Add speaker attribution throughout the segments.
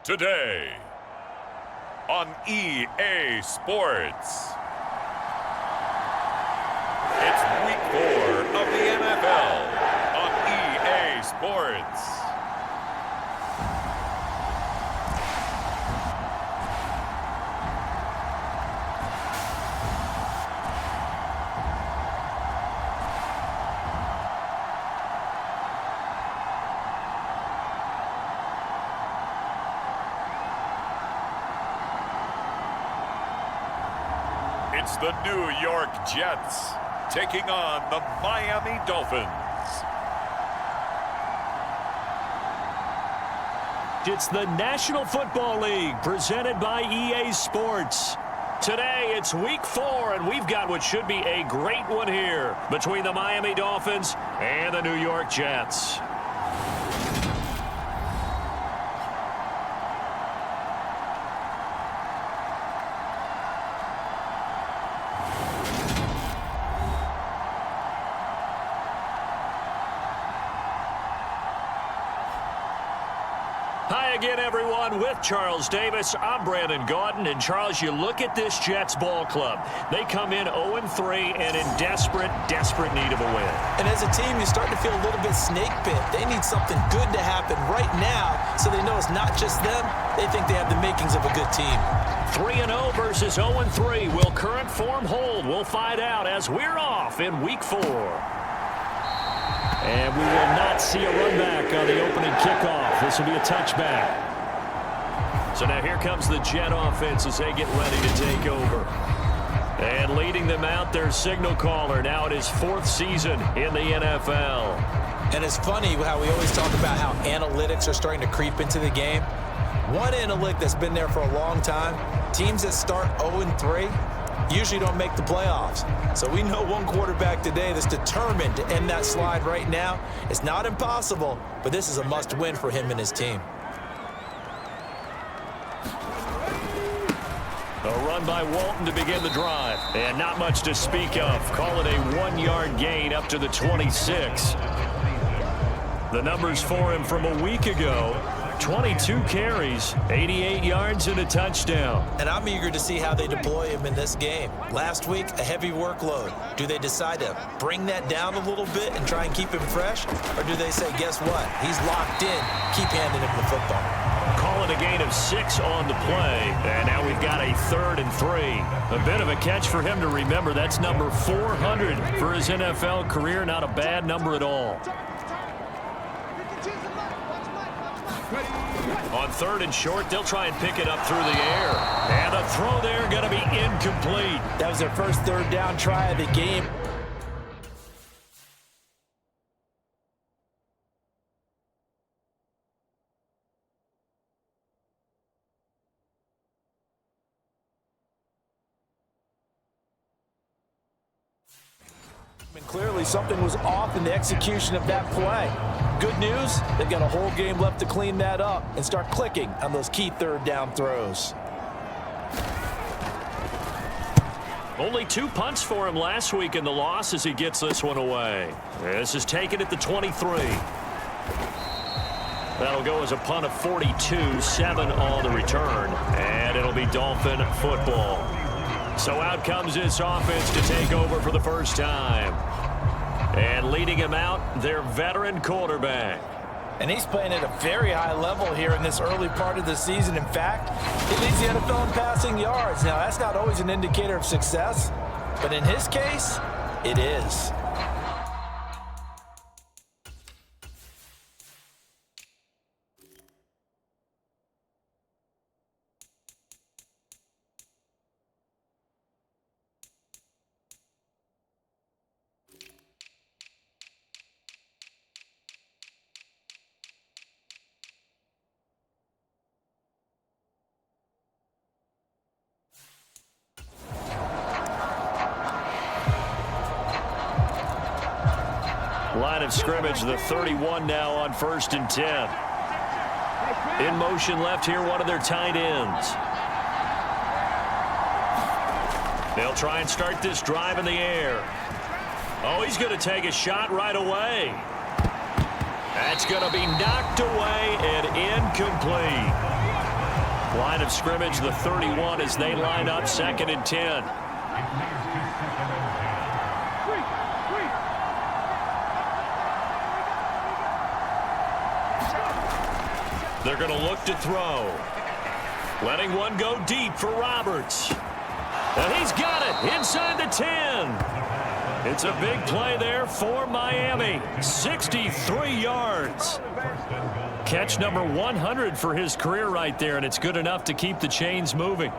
Speaker 1: Today on EA Sports. It's week 4 of the NFL on EA Sports. It's the New York Jets taking on the Miami Dolphins.
Speaker 2: It's the National Football League presented by EA Sports. Today it's week 4 and we've got what should be a great one here between the Miami Dolphins and the New York Jets. Hi again, everyone. With Charles Davis, I'm Brandon Gaudin. And, Charles, you look at this Jets ball club. They come in 0-3 and in desperate need of a win.
Speaker 3: And as a team, you're starting to feel a little bit snake bit. They need something good to happen right now so they know it's not just them. They think they have the makings of a good team.
Speaker 2: 3-0 versus 0-3. Will current form hold? We'll find out as we're off in week 4. And we will not see a run back on the opening kickoff. This will be a touchback. So now here comes the Jet offense as they get ready to take over. And leading them out, their signal caller. Now it is 4th season in the NFL.
Speaker 3: And it's funny how we always talk about how analytics are starting to creep into the game. One analytic that's been there for a long time, teams that start 0-3 usually don't make the playoffs. So we know one quarterback today that's determined to end that slide right now. It's not impossible, but this is a must-win for him and his team.
Speaker 2: A run by Walton to begin the drive. And not much to speak of. Call it a 1-yard gain up to the 26. The numbers for him from a week ago: 22 carries, 88 yards, and a touchdown.
Speaker 3: And I'm eager to see how they deploy him in this game. Last week, a heavy workload. Do they decide to bring that down a little bit and try and keep him fresh? Or do they say, guess what? He's locked in. Keep handing him the football.
Speaker 2: Call it a gain of 6 on the play. And now we've got a 3rd and 3. A bit of a catch for him to remember. That's number 400 for his NFL career. Not a bad number at all. On 3rd and short, they'll try and pick it up through the air. And the throw there going to be incomplete.
Speaker 3: That was their first 3rd down try of the game. And clearly something was off in the execution of that play. Good news, they've got a whole game left to clean that up and start clicking on those key 3rd down throws.
Speaker 2: Only 2 punts for him last week in the loss as he gets this one away. This is taken at the 23. That'll go as a punt of 42, 7 on the return, and it'll be Dolphin football. So out comes this offense to take over for the first time. And leading him out, their veteran quarterback.
Speaker 3: And he's playing at a very high level here in this early part of the season. In fact, he leads the NFL in passing yards. Now, that's not always an indicator of success, but in his case, it is.
Speaker 2: Line of scrimmage, the 31 now on 1st and 10. In motion left here, one of their tight ends. They'll try and start this drive in the air. Oh, he's going to take a shot right away. That's going to be knocked away and incomplete. Line of scrimmage, the 31, as they line up 2nd and 10. They're going to look to throw. Letting one go deep for Roberts. And he's got it inside the 10. It's a big play there for Miami. 63 yards. Catch number 100 for his career right there, and it's good enough to keep the chains moving.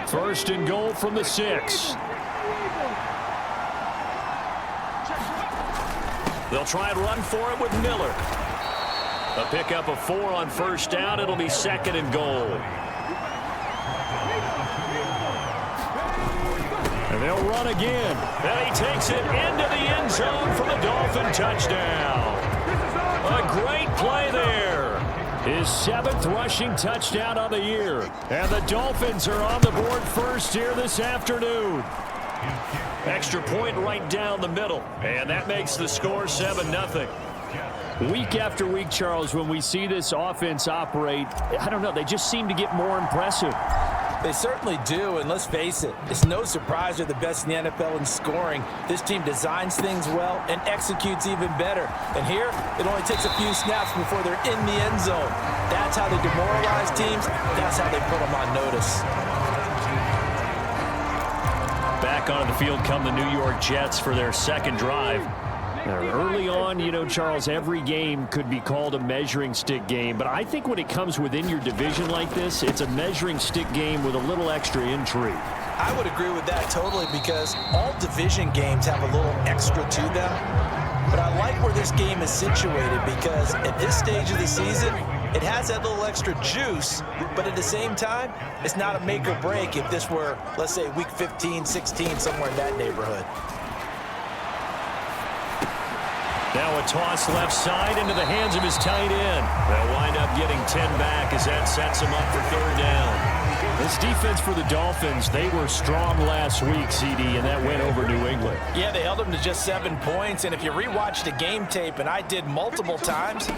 Speaker 2: First and goal from the 6. They'll try and run for it with Miller. A pickup of 4 on first down. It'll be 2nd and goal. And they'll run again. And he takes it into the end zone for the Dolphin touchdown. A great play there. His 7th rushing touchdown of the year. And the Dolphins are on the board first here this afternoon. Extra point right down the middle. And that makes the score 7-0.
Speaker 4: Week after week, Charles, when we see this offense operate, I don't know, they just seem to get more impressive.
Speaker 3: They certainly do, and let's face it, it's no surprise they're the best in the NFL in scoring. This team designs things well and executes even better. And here, it only takes a few snaps before they're in the end zone. That's how they demoralize teams. That's how they put them on notice.
Speaker 2: Back onto the field come the New York Jets for their 2nd drive.
Speaker 4: Early on, you know, Charles, every game could be called a measuring stick game. But I think when it comes within your division like this, it's a measuring stick game with a little extra intrigue.
Speaker 3: I would agree with that totally because all division games have a little extra to them. But I like where this game is situated because at this stage of the season, it has that little extra juice, but at the same time, it's not a make or break if this were, let's say, week 15, 16, somewhere in that neighborhood.
Speaker 2: Now a toss left side into the hands of his tight end. They'll wind up getting 10 back as that sets him up for 3rd down.
Speaker 4: This defense for the Dolphins, they were strong last week, CD, and that went over New England.
Speaker 3: Yeah, they held them to just 7 points, and if you rewatch the game tape, and I did multiple times,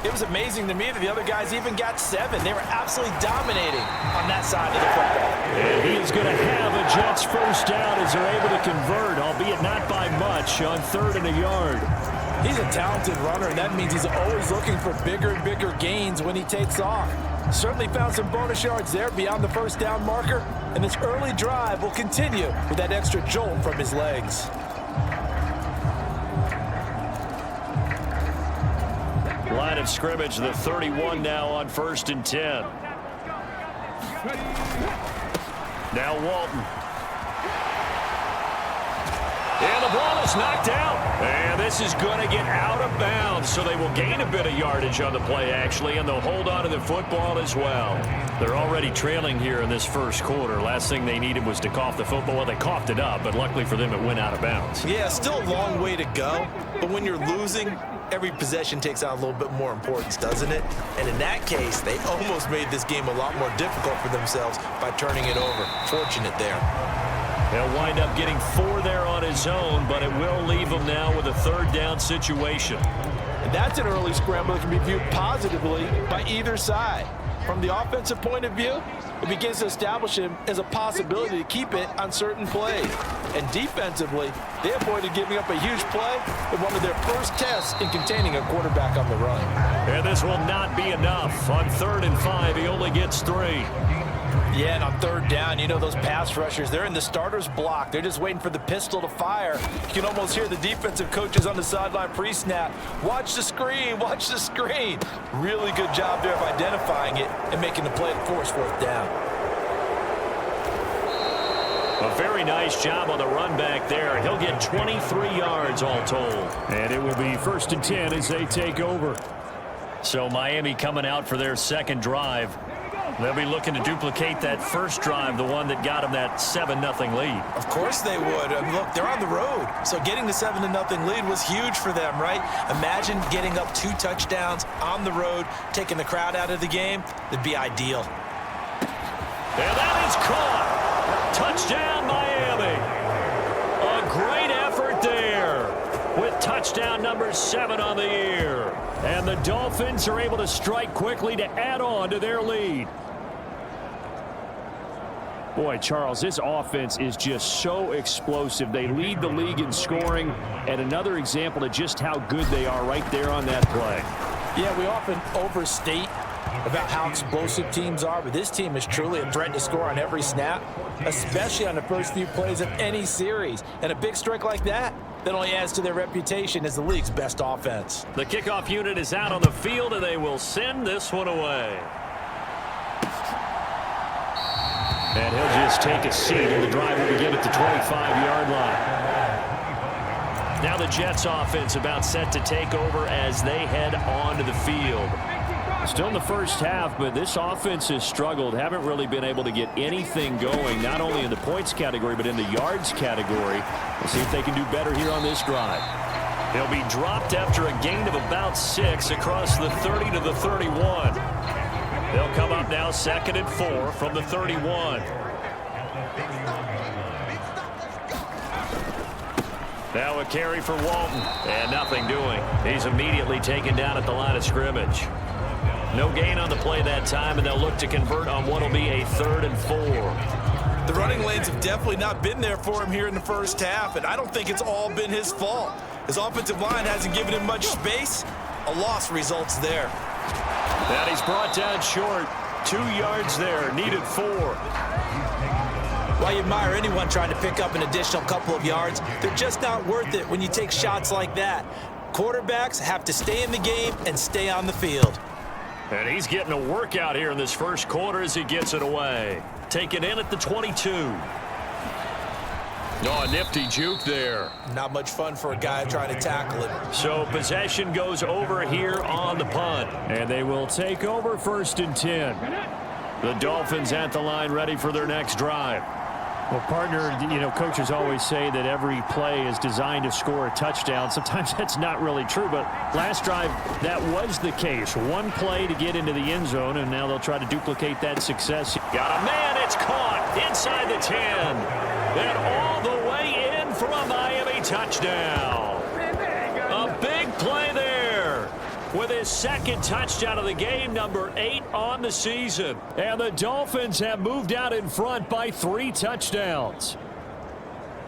Speaker 3: it was amazing to me that the other guys even got 7. They were absolutely dominating on that side of the football.
Speaker 4: And he is going to have a Jets first down as they're able to convert, albeit not by much, on 3rd and a yard.
Speaker 3: He's a talented runner, and that means he's always looking for bigger and bigger gains when he takes off. Certainly found some bonus yards there beyond the first down marker, and this early drive will continue with that extra jolt from his legs.
Speaker 2: Line of scrimmage, the 31 now on 1st and 10. Now Walton. And the ball is knocked out. And this is going to get out of bounds, so they will gain a bit of yardage on the play, actually, and they'll hold on to the football as well. They're already trailing here in this first quarter. Last thing they needed was to cough the football. Well, they coughed it up, but luckily for them, it went out of bounds.
Speaker 3: Yeah, still a long way to go, but when you're losing, every possession takes on a little bit more importance, doesn't it? And in that case, they almost made this game a lot more difficult for themselves by turning it over. Fortunate there.
Speaker 2: He'll wind up getting 4 there on his own, but it will leave him now with a 3rd down situation.
Speaker 3: And that's an early scramble that can be viewed positively by either side. From the offensive point of view, it begins to establish him as a possibility to keep it on certain plays. And defensively, they avoided giving up a huge play with one of their first tests in containing a quarterback on the run.
Speaker 2: And this will not be enough. On 3rd and 5, he only gets 3.
Speaker 3: Yeah, and on 3rd down, you know those pass rushers, they're in the starter's block. They're just waiting for the pistol to fire. You can almost hear the defensive coaches on the sideline pre-snap. Watch the screen, watch the screen. Really good job there of identifying it and making the play to force 4th down.
Speaker 2: A very nice job on the run back there. He'll get 23 yards all told.
Speaker 4: And it will be 1st and 10 as they take over.
Speaker 2: So Miami coming out for their second drive. They'll be looking to duplicate that first drive, the one that got them that 7-0 lead.
Speaker 3: Of course they would. I mean, look, they're on the road. So getting the 7-0 lead was huge for them, right? Imagine getting up 2 touchdowns on the road, taking the crowd out of the game. It'd be ideal.
Speaker 2: And that is caught. Touchdown, Miami. A great effort there with touchdown number 7 on the year.
Speaker 4: And the Dolphins are able to strike quickly to add on to their lead. Boy, Charles, this offense is just so explosive. They lead the league in scoring, and another example of just how good they are right there on that play.
Speaker 3: Yeah, we often overstate about how explosive teams are, but this team is truly a threat to score on every snap, especially on the first few plays of any series. And a big strike like that only adds to their reputation as the league's best offense.
Speaker 2: The kickoff unit is out on the field, and they will send this one away.
Speaker 4: And he'll just take a seat, and the drive will begin at the 25-yard line.
Speaker 2: Now the Jets offense about set to take over as they head onto the field.
Speaker 4: Still in the first half, but this offense has struggled. Haven't really been able to get anything going, not only in the points category, but in the yards category. We'll see if they can do better here on this drive.
Speaker 2: He'll be dropped after a gain of about 6 across the 30 to the 31. They'll come up now 2nd and 4 from the 31. Now a carry for Walton, and nothing doing. He's immediately taken down at the line of scrimmage. No gain on the play that time, and they'll look to convert on what will be a 3rd and 4.
Speaker 3: The running lanes have definitely not been there for him here in the first half, and I don't think it's all been his fault. His offensive line hasn't given him much space. A loss results there.
Speaker 2: That he's brought down short. 2 yards there, needed 4.
Speaker 3: While you admire anyone trying to pick up an additional couple of yards, they're just not worth it when you take shots like that. Quarterbacks have to stay in the game and stay on the field.
Speaker 2: And he's getting a workout here in this first quarter as he gets it away. Taken in at the 22. Oh, a nifty juke there.
Speaker 3: Not much fun for a guy trying to tackle it.
Speaker 2: So possession goes over here on the punt.
Speaker 4: And they will take over 1st and 10. The Dolphins at the line ready for their next drive. Well, partner, you know, coaches always say that every play is designed to score a touchdown. Sometimes that's not really true, but last drive, that was the case. One play to get into the end zone, and now they'll try to duplicate that success.
Speaker 2: Got a man, it's caught inside the 10. And all the way in for a Miami touchdown. A big play there with his 2nd touchdown of the game, number 8 on the season.
Speaker 4: And the Dolphins have moved out in front by 3 touchdowns.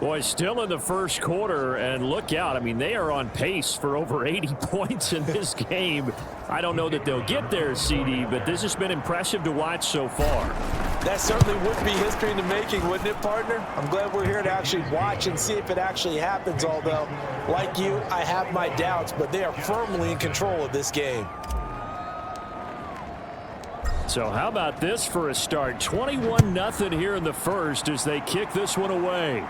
Speaker 4: Boy, still in the first quarter, and look out. I mean, they are on pace for over 80 points in this game. I don't know that they'll get there, CD, but this has been impressive to watch so far.
Speaker 3: That certainly would be history in the making, wouldn't it, partner? I'm glad we're here to actually watch and see if it actually happens, although, like you, I have my doubts, but they are firmly in control of this game.
Speaker 4: So how about this for a start? 21-0 here in the first as they kick this one away.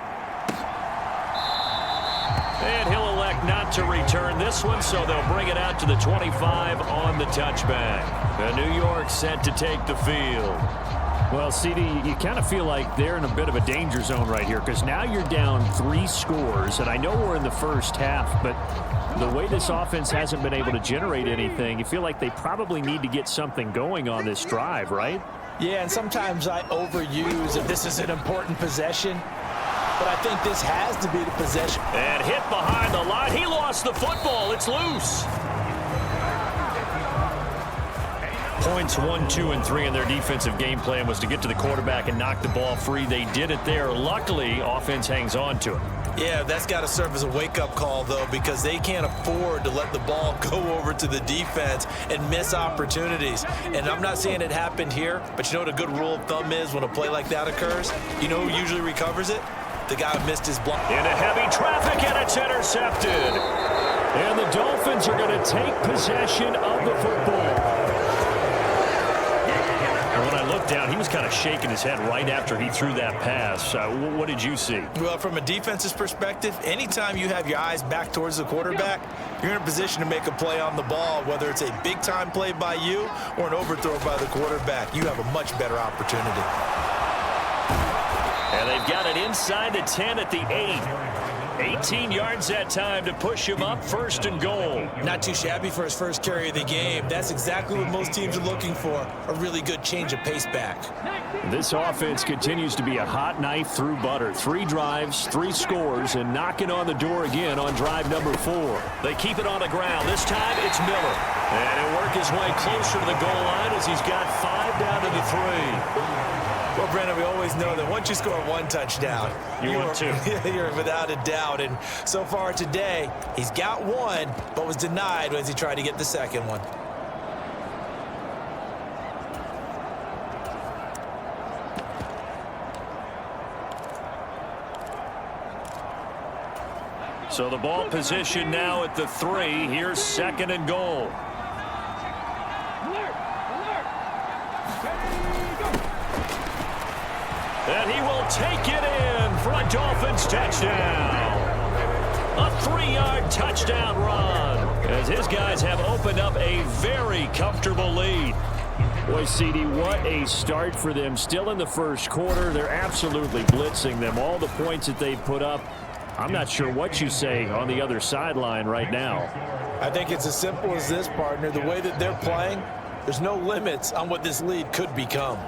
Speaker 2: And he'll elect not to return this one, so they'll bring it out to the 25 on the touchback. And New York set to take the field.
Speaker 4: Well, CD, you kind of feel like they're in a bit of a danger zone right here because now you're down 3 scores, and I know we're in the first half, but the way this offense hasn't been able to generate anything, you feel like they probably need to get something going on this drive, right?
Speaker 3: Yeah, and sometimes I overuse if this is an important possession. But I think this has to be the possession.
Speaker 2: And hit behind the line. He lost the football. It's loose. Points 1, 2, and 3 in their defensive game plan was to get to the quarterback and knock the ball free. They did it there. Luckily, offense hangs on to it.
Speaker 3: Yeah, that's got to serve as a wake-up call, though, because they can't afford to let the ball go over to the defense and miss opportunities. And I'm not saying it happened here, but you know what a good rule of thumb is when a play like that occurs? You know who usually recovers it? The guy who missed his block.
Speaker 2: Into heavy traffic, and it's intercepted.
Speaker 4: And the Dolphins are going to take possession of the football.
Speaker 2: When I look looked down. He was kind of shaking his head right after he threw that pass. What did you see?
Speaker 3: Well, from a defense's perspective, anytime you have your eyes back towards the quarterback, you're in a position to make a play on the ball, whether it's a big-time play by you or an overthrow by the quarterback. You have a much better opportunity.
Speaker 2: And they've got it inside the 10 at the 8. 18 yards that time to push him up, 1st and goal.
Speaker 3: Not too shabby for his first carry of the game. That's exactly what most teams are looking for, a really good change of pace back.
Speaker 4: This offense continues to be a hot knife through butter. 3 drives, 3 scores, and knocking on the door again on drive number 4.
Speaker 2: They keep it on the ground. This time it's Miller. And he'll work his way closer to the goal line as he's got 5 down to the 3.
Speaker 3: Well, Brandon, we always know that once you score 1 touchdown,
Speaker 2: want 2.
Speaker 3: You're without a doubt. And so far today, he's got 1, but was denied as he tried to get the second one.
Speaker 2: So the ball position now at the 3. Here's 2nd and goal. And he will take it in for a Dolphins touchdown. A 3-yard touchdown run as his guys have opened up a very comfortable lead.
Speaker 4: Boy, CD, what a start for them. Still in the first quarter. They're absolutely blitzing them. All the points that they've put up, I'm not sure what you say on the other sideline right now.
Speaker 3: I think it's as simple as this, partner. The way that they're playing, there's no limits on what this lead could become.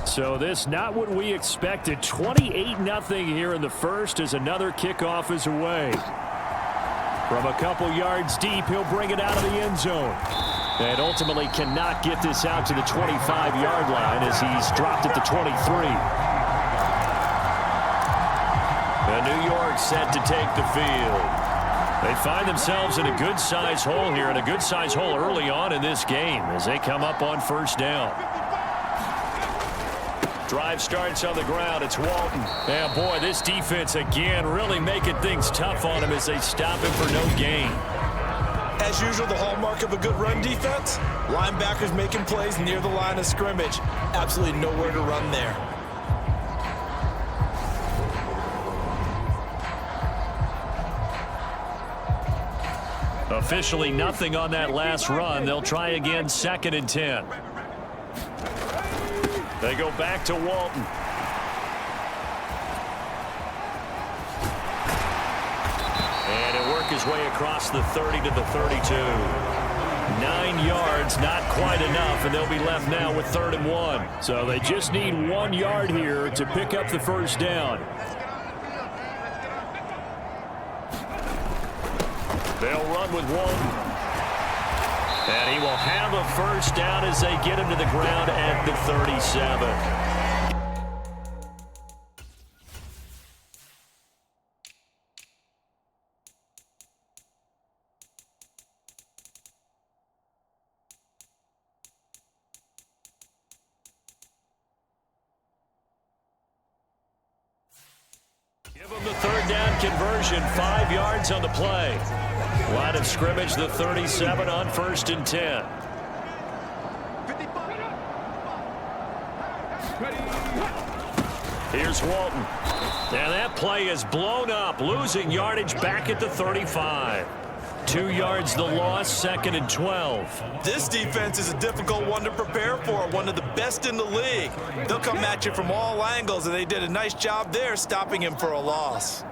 Speaker 4: So this not what we expected. 28-0 here in the first as another kickoff is away. From a couple yards deep, he'll bring it out of the end zone. And ultimately cannot get this out to the 25-yard line as he's dropped at the 23. And New York set to take the field. They find themselves in a good-sized hole here, and a good-sized hole early on in this game as they come up on 1st down. Drive starts on the ground. It's Walton. And, boy, this defense, again, really making things tough on him as they stop him for no gain.
Speaker 3: As usual, the hallmark of a good run defense, linebackers making plays near the line of scrimmage. Absolutely nowhere to run there.
Speaker 2: Officially nothing on that last run. They'll try again 2nd and 10. They go back to Walton. And he'll work his way across the 30 to the 32. 9 yards, not quite enough, and they'll be left now with 3rd and 1.
Speaker 4: So they just need 1 yard here to pick up the 1st down.
Speaker 2: They'll run with Walton. And he will have a 1st down as they get him to the ground at the 37. Give him the 3rd down conversion, 5 yards on the play. Line of scrimmage, the 37 on 1st and 10. Here's Walton. And that play is blown up, losing yardage back at the 35. 2 yards the loss, 2nd and 12.
Speaker 3: This defense is a difficult one to prepare for, one of the best in the league. They'll come at you from all angles, and they did a nice job there stopping him for a loss.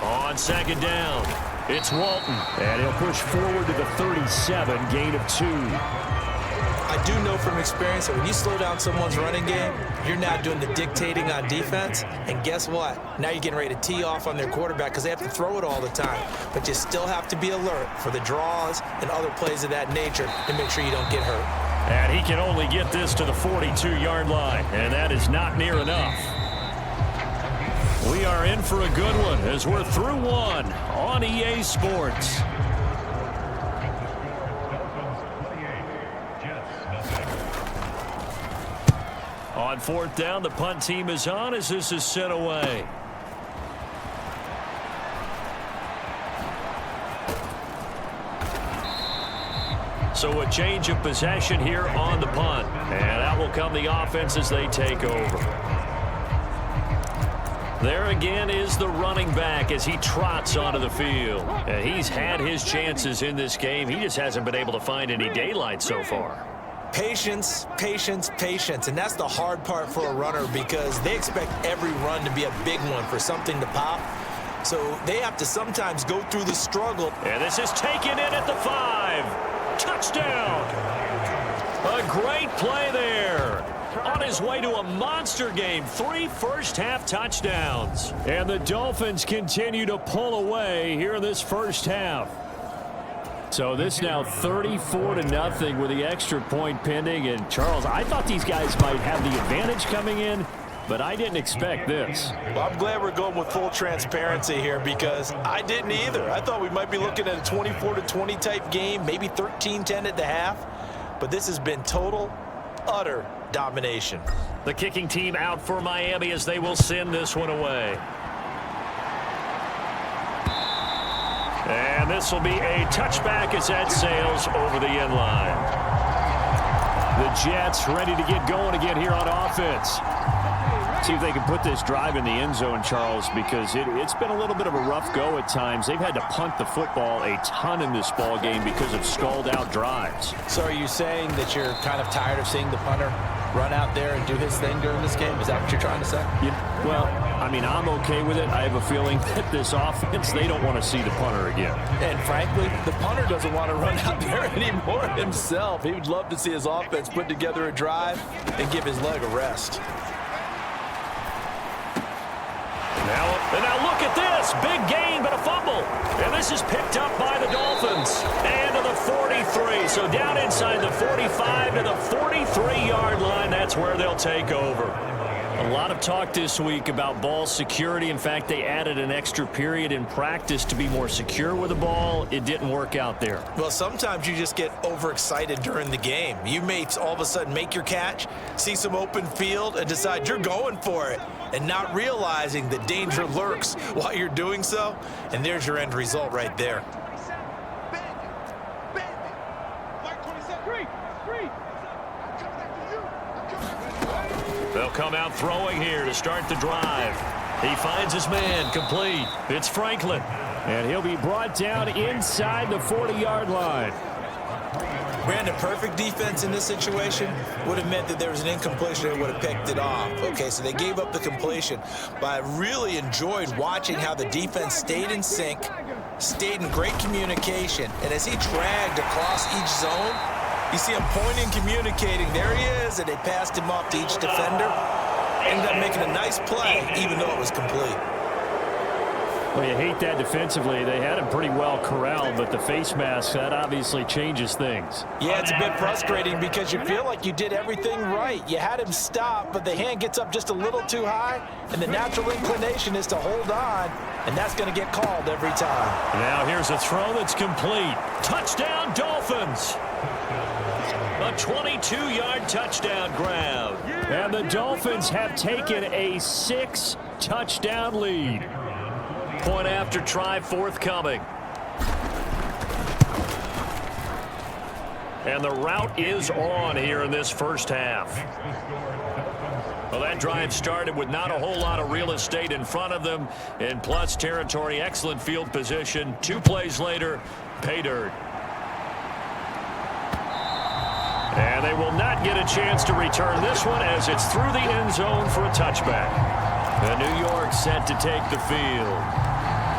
Speaker 2: On 2nd down, it's Walton.
Speaker 4: And he'll push forward to the 37, gain of 2.
Speaker 3: I do know from experience that when you slow down someone's running game, you're now doing the dictating on defense. And guess what? Now you're getting ready to tee off on their quarterback because they have to throw it all the time. But you still have to be alert for the draws and other plays of that nature to make sure you don't get hurt.
Speaker 2: And he can only get this to the 42-yard line, and that is not near enough. We are in for a good one as we're through one on EA Sports. On 4th down, the punt team is on as this is sent away. So a change of possession here on the punt. And out will come the offense as they take over. There again is the running back as he trots onto the field. And he's had his chances in this game. He just hasn't been able to find any daylight so far.
Speaker 3: Patience, patience, patience. And that's the hard part for a runner because they expect every run to be a big one for something to pop. So they have to sometimes go through the struggle.
Speaker 2: And this is taken in at the 5. Touchdown. A great play there. On his way to a monster game. 3 first-half touchdowns. And the Dolphins continue to pull away here in this first half. So this now 34-0 with the extra point pending. And Charles, I thought these guys might have the advantage coming in, but I didn't expect this.
Speaker 3: Well, I'm glad we're going with full transparency here because I didn't either. I thought we might be looking at a 24-20 type game, maybe 13-10 at the half. But this has been total, utter domination.
Speaker 2: The kicking team out for Miami as they will send this one away. And this will be a touchback as that sails over the end line.
Speaker 4: The Jets ready to get going again here on offense. See if they can put this drive in the end zone, Charles, because it's been a little bit of a rough go at times. They've had to punt the football a ton in this ball game because of stalled-out drives.
Speaker 3: So are you saying that you're kind of tired of seeing the punter run out there and do his thing during this game? Is that what you're trying to say?
Speaker 4: Yeah, well, I mean, I'm okay with it. I have a feeling that this offense, they don't want to see the punter again.
Speaker 3: And frankly, the punter doesn't want to run out there anymore himself. He would love to see his offense put together a drive and give his leg a rest.
Speaker 2: Now look at this. Big gain, but a fumble. And this is picked up by the Dolphins. And to the 43. So down inside the 45 to the 43-yard line. That's where they'll take over. A lot of talk this week about ball security. In fact, they added an extra period in practice to be more secure with the ball. It didn't work out there.
Speaker 3: Well, sometimes you just get overexcited during the game. You may all of a sudden make your catch, see some open field, and decide you're going for it, and not realizing the danger lurks while you're doing so. And there's your end result right there.
Speaker 2: They'll come out throwing here to start the drive. He finds his man, complete. It's Franklin.
Speaker 4: And he'll be brought down inside the 40-yard line.
Speaker 3: Brandon, perfect defense in this situation would have meant that there was an incompletion and would have picked it off. Okay, so they gave up the completion. But I really enjoyed watching how the defense stayed in sync, stayed in great communication. And as he dragged across each zone, you see him pointing, communicating. There he is, and they passed him off to each defender. Ended up making a nice play, even though it was complete.
Speaker 4: Well, you hate that defensively. They had him pretty well corralled, but the face mask, that obviously changes things.
Speaker 3: Yeah, it's a bit frustrating because you feel like you did everything right. You had him stop, but the hand gets up just a little too high, and the natural inclination is to hold on, and that's going to get called every time.
Speaker 2: Now here's a throw that's complete. Touchdown, Dolphins! A 22-yard touchdown grab.
Speaker 4: And the Dolphins have taken a 6-touchdown lead.
Speaker 2: Point after try forthcoming. And the route is on here in this first half. Well, that drive started with not a whole lot of real estate in front of them. In plus territory, excellent field position. 2 plays later, pay dirt. And they will not get a chance to return this one as it's through the end zone for a touchback. And New York set to take the field.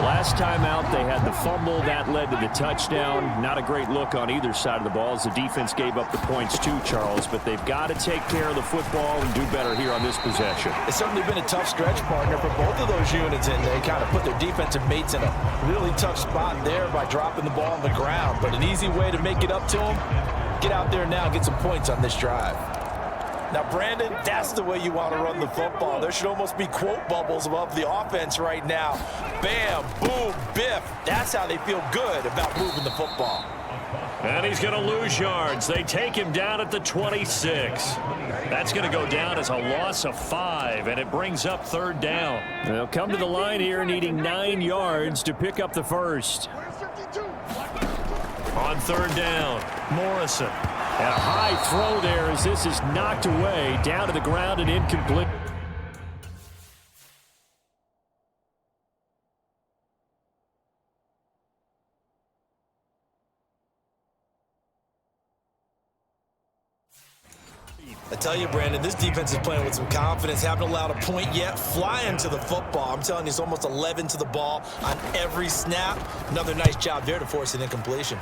Speaker 4: Last time out, they had the fumble. That led to the touchdown. Not a great look on either side of the ball as the defense gave up the points too, Charles. But they've got to take care of the football and do better here on this possession.
Speaker 3: It's certainly been a tough stretch, partner, for both of those units, and they kind of put their defensive mates in a really tough spot there by dropping the ball on the ground. But an easy way to make it up to them, get out there now and get some points on this drive. Now, Brandon, that's the way you want to run the football. There should almost be quote bubbles above the offense right now. Bam, boom, biff. That's how they feel good about moving the football.
Speaker 2: And he's going to lose yards. They take him down at the 26. That's going to go down as a loss of 5, and it brings up 3rd down.
Speaker 4: They'll come to the line here needing 9 yards to pick up the first.
Speaker 2: On on third down. Morrison.
Speaker 4: And a high throw there as this is knocked away, down to the ground and incomplete.
Speaker 3: I tell you, Brandon, this defense is playing with some confidence. Haven't allowed a point yet. Flying to the football. I'm telling you, it's almost 11 to the ball on every snap. Another nice job there to force an incompletion.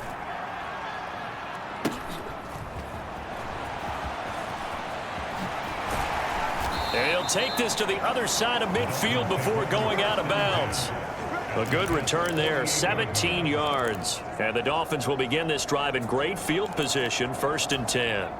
Speaker 2: And he'll take this to the other side of midfield before going out of bounds. A good return there, 17 yards. And the Dolphins will begin this drive in great field position, 1st and 10.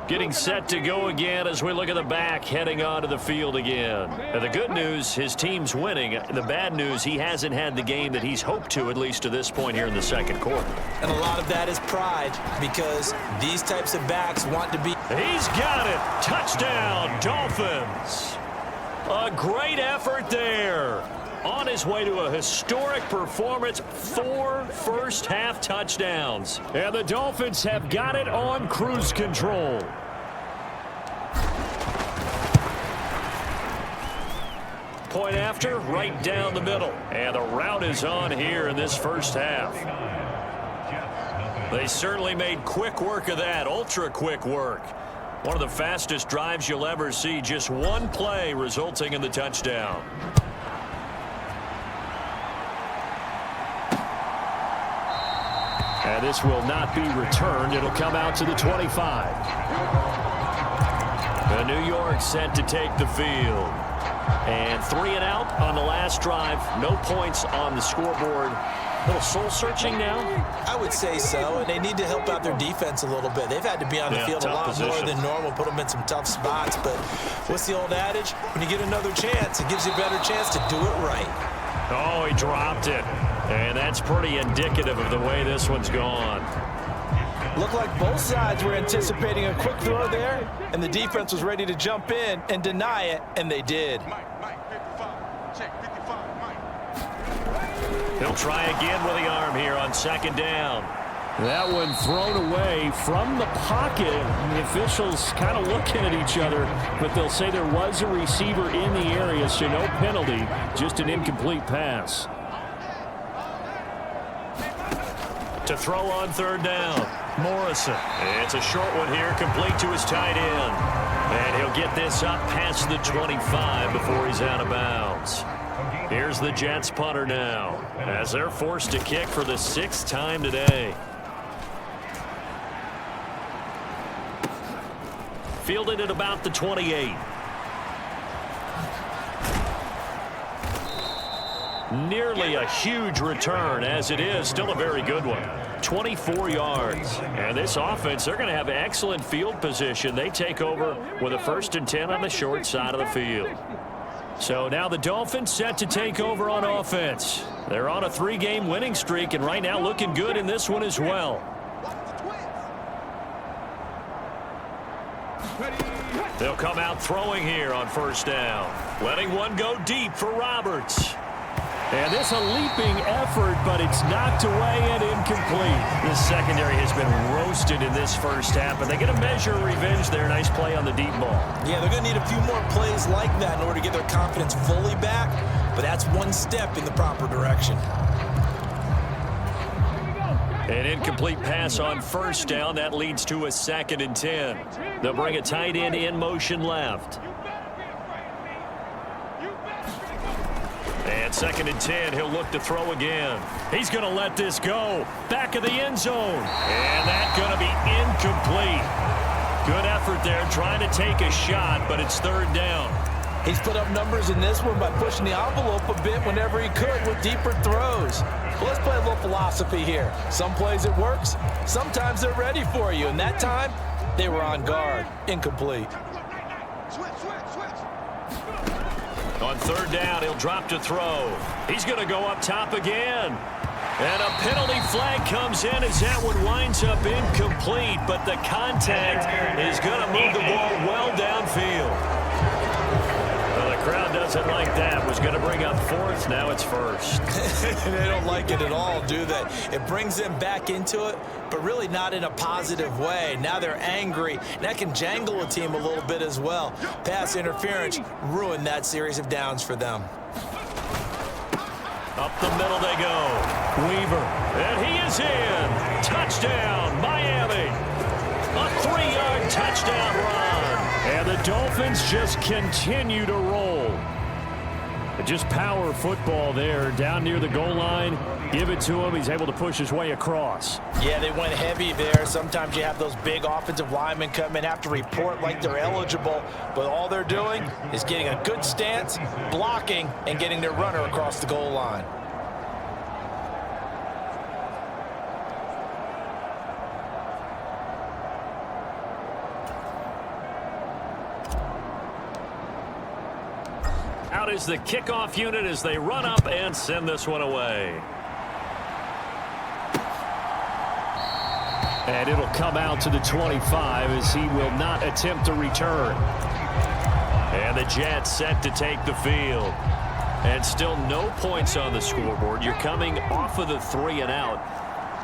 Speaker 2: Getting set to go again as we look at the back heading onto the field again. And the good news, his team's winning. The bad news, he hasn't had the game that he's hoped to, at least to this point here in the second quarter.
Speaker 3: And a lot of that is pride, because these types of backs want to be...
Speaker 2: He's got it. Touchdown, Dolphins. A great effort there. On his way to a historic performance, 4 first-half touchdowns.
Speaker 4: And the Dolphins have got it on cruise control.
Speaker 2: Point after, right down the middle. And the route is on here in this first half. They certainly made quick work of that, ultra-quick work. One of the fastest drives you'll ever see, just one play resulting in the touchdown.
Speaker 4: And this will not be returned. It'll come out to the 25.
Speaker 2: The New York set to take the field. And 3 and out on the last drive. No points on the scoreboard. A little soul-searching now?
Speaker 3: I would say so, and they need to help out their defense a little bit. They've had to be on the field a lot more than normal, put them in some tough spots. But what's the old adage? When you get another chance, it gives you a better chance to do it right.
Speaker 2: Oh, he dropped it. And that's pretty indicative of the way this one's gone.
Speaker 3: Looked like both sides were anticipating a quick throw there, and the defense was ready to jump in and deny it, and they did.
Speaker 2: He'll try again with the arm here on 2nd down.
Speaker 4: That one thrown away from the pocket. The officials kind of looking at each other, but they'll say there was a receiver in the area, so no penalty, just an incomplete pass.
Speaker 2: To throw on 3rd down, Morrison. It's a short one here, complete to his tight end. And he'll get this up past the 25 before he's out of bounds. Here's the Jets punter now, as they're forced to kick for the 6th time today. Fielded at about the 28. Nearly a huge return, as it is still a very good one. 24 yards. And this offense, they're going to have excellent field position. They take over with a 1st and 10 on the short side of the field. So now the Dolphins set to take over on offense. They're on a 3-game winning streak, and right now looking good in this one as well. They'll come out throwing here on 1st down. Letting one go deep for Roberts.
Speaker 4: And this a leaping effort, but it's knocked away and incomplete.
Speaker 2: This secondary has been roasted in this first half, but they get a measure of revenge there. Nice play on the deep ball.
Speaker 3: Yeah, they're going to need a few more plays like that in order to get their confidence fully back, but that's one step in the proper direction.
Speaker 2: An incomplete pass on 1st down. That leads to a 2nd and 10. They'll bring a tight end in motion left. And 2nd and 10, he'll look to throw again. He's going to let this go. Back of the end zone. And that's going to be incomplete. Good effort there, trying to take a shot, but it's 3rd down.
Speaker 3: He's put up numbers in this one by pushing the envelope a bit whenever he could with deeper throws. Well, let's play a little philosophy here. Some plays it works, sometimes they're ready for you, and that time they were on guard. Incomplete.
Speaker 2: On 3rd down, he'll drop to throw. He's going to go up top again. And a penalty flag comes in as that one winds up incomplete, but the contact is going to move the ball well downfield. Well, the crowd doesn't Punting like that was going to bring up fourth. Now it's first.
Speaker 3: They don't like it at all, do they? It brings them back into it, but really not in a positive way. Now they're angry. That can jangle a team a little bit as well. Pass interference ruined that series of downs for them.
Speaker 2: Up the middle they go. Weaver. And he is in. Touchdown, Miami. A 3-yard touchdown run.
Speaker 4: And the Dolphins just continue to roll. Just power football there down near the goal line. Give it to him. He's able to push his way across.
Speaker 3: Yeah, they went heavy there. Sometimes you have those big offensive linemen come in, have to report like they're eligible, but all they're doing is getting a good stance, blocking, and getting their runner across the goal line.
Speaker 2: Out is the kickoff unit as they run up and send this one away.
Speaker 4: And it'll come out to the 25 as he will not attempt to return.
Speaker 2: And the Jets set to take the field. And still no points on the scoreboard. You're coming off of the 3 and out.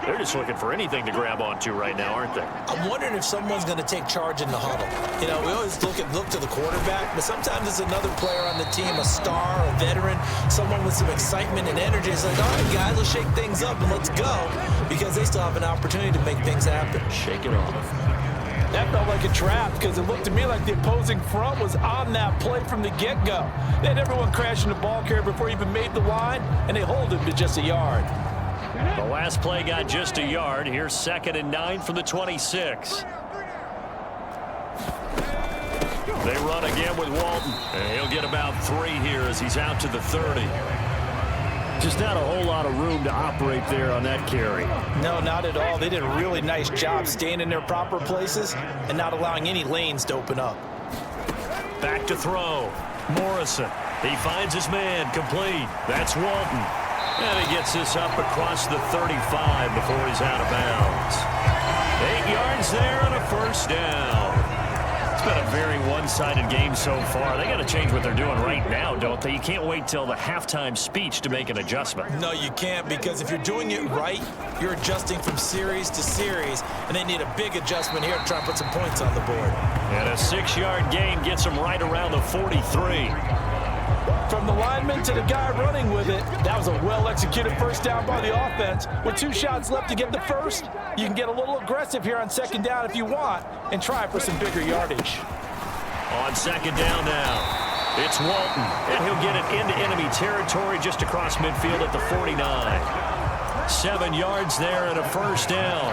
Speaker 2: They're just looking for anything to grab onto right now, aren't they?
Speaker 3: I'm wondering if someone's going to take charge in the huddle. You know, we always look to the quarterback, but sometimes it's another player on the team, a star, a veteran, someone with some excitement and energy. It's like, all right, guys, let's shake things up and let's go, because they still have an opportunity to make things happen.
Speaker 2: Shake it off.
Speaker 5: That felt like a trap because it looked to me like the opposing front was on that play from the get-go. They had everyone crashing the ball carrier before he even made the line, and they hold him to just a yard.
Speaker 2: The last play got just a yard. Here's 2nd and 9 from the 26. They run again with Walton. And he'll get about 3 here as he's out to the 30.
Speaker 4: Just not a whole lot of room to operate there on that carry.
Speaker 3: No, not at all. They did a really nice job staying in their proper places and not allowing any lanes to open up.
Speaker 2: Back to throw. Morrison. He finds his man. Complete. That's Walton. And he gets this up across the 35 before he's out of bounds. 8 yards there and a first down. It's been a very one-sided game so far. They got to change what they're doing right now, don't they? You can't wait till the halftime speech to make an adjustment.
Speaker 3: No, you can't, because if you're doing it right, you're adjusting from series to series, and they need a big adjustment here to try and put some points on the board.
Speaker 2: And a 6-yard gain gets them right around the 43.
Speaker 5: From the lineman to the guy running with it, that was a well-executed first down by the offense. With 2 shots left to get the first, you can get a little aggressive here on 2nd down if you want and try for some bigger yardage.
Speaker 2: On 2nd down now, it's Walton, and he'll get it into enemy territory just across midfield at the 49. 7 yards there and a first down.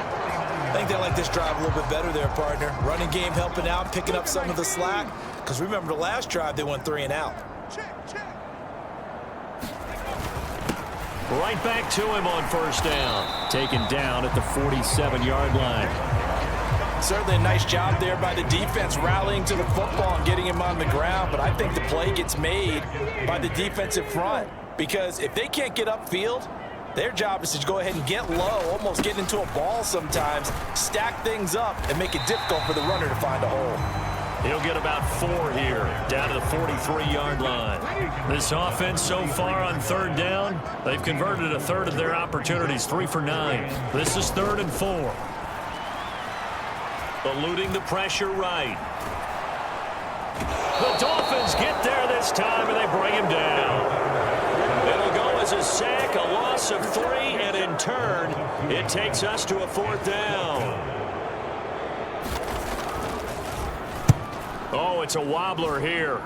Speaker 3: I think they like this drive a little bit better there, partner. Running game helping out, picking up some of the slack, because remember the last drive they went 3 and out.
Speaker 2: Right back to him on first down.
Speaker 4: Taken down at the 47-yard line.
Speaker 5: Certainly a nice job there by the defense rallying to the football and getting him on the ground, but I think the play gets made by the defensive front, because if they can't get upfield, their job is to go ahead and get low, almost get into a ball sometimes, stack things up, and make it difficult for the runner to find a hole.
Speaker 2: He'll get about 4 here, down to the 43-yard line. This offense so far on 3rd down, they've converted a third of their opportunities, 3 for 9. This is 3rd and 4. Eluding the pressure right. The Dolphins get there this time, and they bring him down. It'll go as a sack, a loss of 3, and in turn, it takes us to a 4th down. Oh, it's a wobbler here.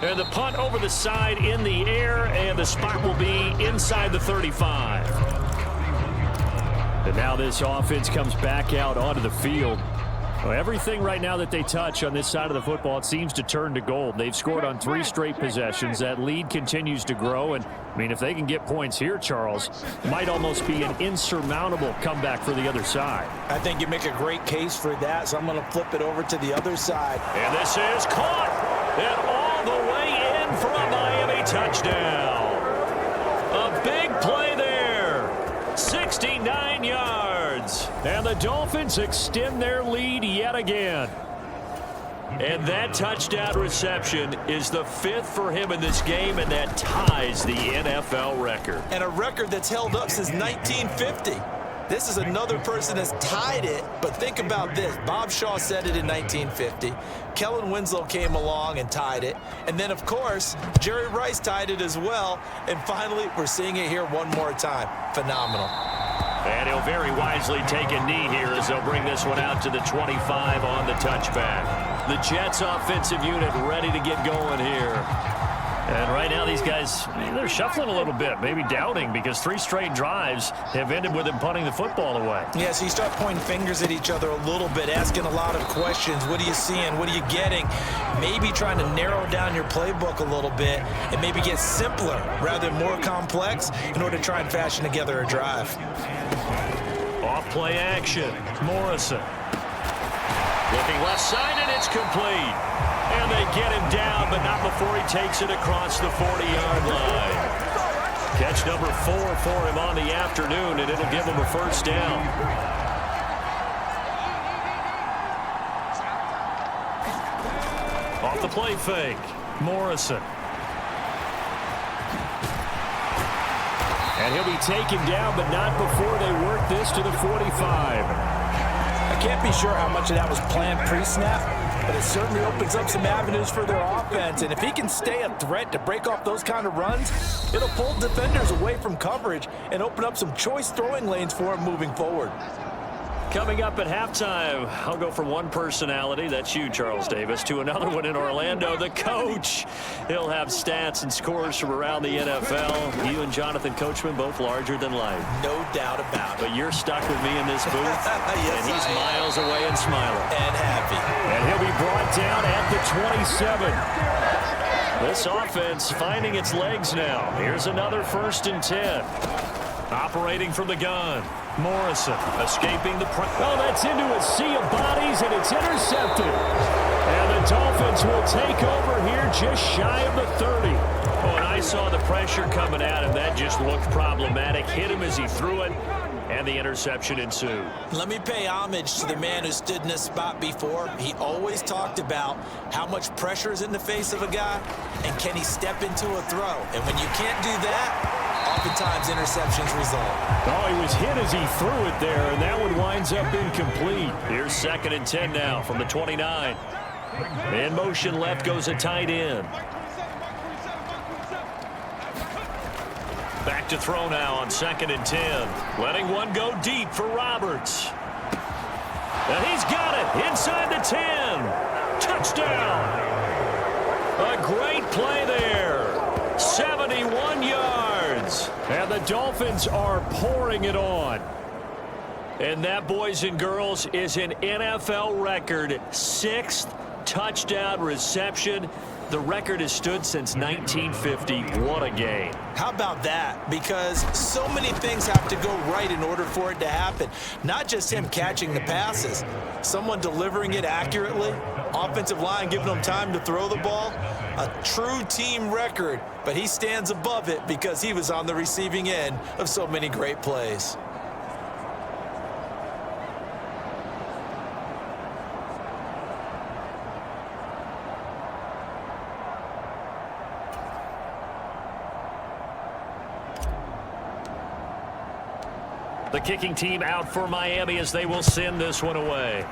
Speaker 2: And the punt over the side in the air, and the spot will be inside the 35.
Speaker 4: And now this offense comes back out onto the field. Well, everything right now that they touch on this side of the football, it seems to turn to gold. They've scored on 3 straight possessions. That lead continues to grow. And, I mean, if they can get points here, Charles, it might almost be an insurmountable comeback for the other side.
Speaker 3: I think you make a great case for that, so I'm going to flip it over to the other side.
Speaker 2: And this is caught. And all the way in for a Miami touchdown. A big play there. 69 yards.
Speaker 4: And the Dolphins extend their lead yet again.
Speaker 2: And that touchdown reception is the 5th for him in this game, and that ties the NFL record.
Speaker 3: And a record that's held up since 1950. This is another person that's tied it, but think about this. Bob Shaw said it in 1950. Kellen Winslow came along and tied it. And then, of course, Jerry Rice tied it as well. And finally, we're seeing it here one more time. Phenomenal.
Speaker 2: And he'll very wisely take a knee here as they'll bring this one out to the 25 on the touchback. The Jets offensive unit ready to get going here.
Speaker 4: And right now these guys, they're shuffling a little bit, maybe doubting, because 3 straight drives have ended with them punting the football away.
Speaker 3: Yeah, so you start pointing fingers at each other a little bit, asking a lot of questions. What are you seeing? What are you getting? Maybe trying to narrow down your playbook a little bit and maybe get simpler rather than more complex in order to try and fashion together a drive.
Speaker 2: Off play action. Morrison. Looking left side, and it's complete. And they get him down, but not before he takes it across the 40-yard line. Catch number 4 for him on the afternoon, and it'll give him a first down. Off the play fake. Morrison.
Speaker 4: And he'll be taken down, but not before they work this to the 45.
Speaker 5: I can't be sure how much of that was planned pre-snap, but it certainly opens up some avenues for their offense. And if he can stay a threat to break off those kind of runs, it'll pull defenders away from coverage and open up some choice throwing lanes for him moving forward.
Speaker 2: Coming up at halftime, I'll go from one personality, that's you, Charles Davis, to another one in Orlando, the coach. He'll have stats and scores from around the NFL. You and Jonathan Coachman, both larger than life.
Speaker 3: No doubt about it.
Speaker 2: But you're stuck with me in this booth,
Speaker 3: Yes,
Speaker 2: and he's miles away and smiling.
Speaker 3: And happy.
Speaker 4: And he'll be brought down at the 27.
Speaker 2: This offense finding its legs now. Here's another 1st and 10. Operating from the gun. Morrison escaping the pressure.
Speaker 4: Oh, that's into a sea of bodies, and it's intercepted. And the Dolphins will take over here just shy of the 30.
Speaker 2: Oh, and I saw the pressure coming at him. That just looked problematic. Hit him as he threw it, and the interception ensued.
Speaker 3: Let me pay homage to the man who stood in this spot before. He always talked about how much pressure is in the face of a guy, and can he step into a throw. And when you can't do that, oftentimes interceptions result.
Speaker 4: Oh, he was hit as he threw it there, and that one winds up incomplete.
Speaker 2: Here's 2nd and 10 now from the 29. In motion left goes a tight end. Back to throw now on 2nd and 10. Letting one go deep for Roberts. And he's got it inside the 10. Touchdown. A great play there. 71 yards.
Speaker 4: And the Dolphins are pouring it on.
Speaker 2: And that, boys and girls, is an NFL record 6th touchdown reception. The record has stood since 1950. What a game.
Speaker 3: How about that? Because so many things have to go right in order for it to happen. Not just him catching the passes. Someone delivering it accurately. Offensive line giving him time to throw the ball. A true team record. But he stands above it because he was on the receiving end of so many great plays.
Speaker 2: The kicking team out for Miami as they will send this one away.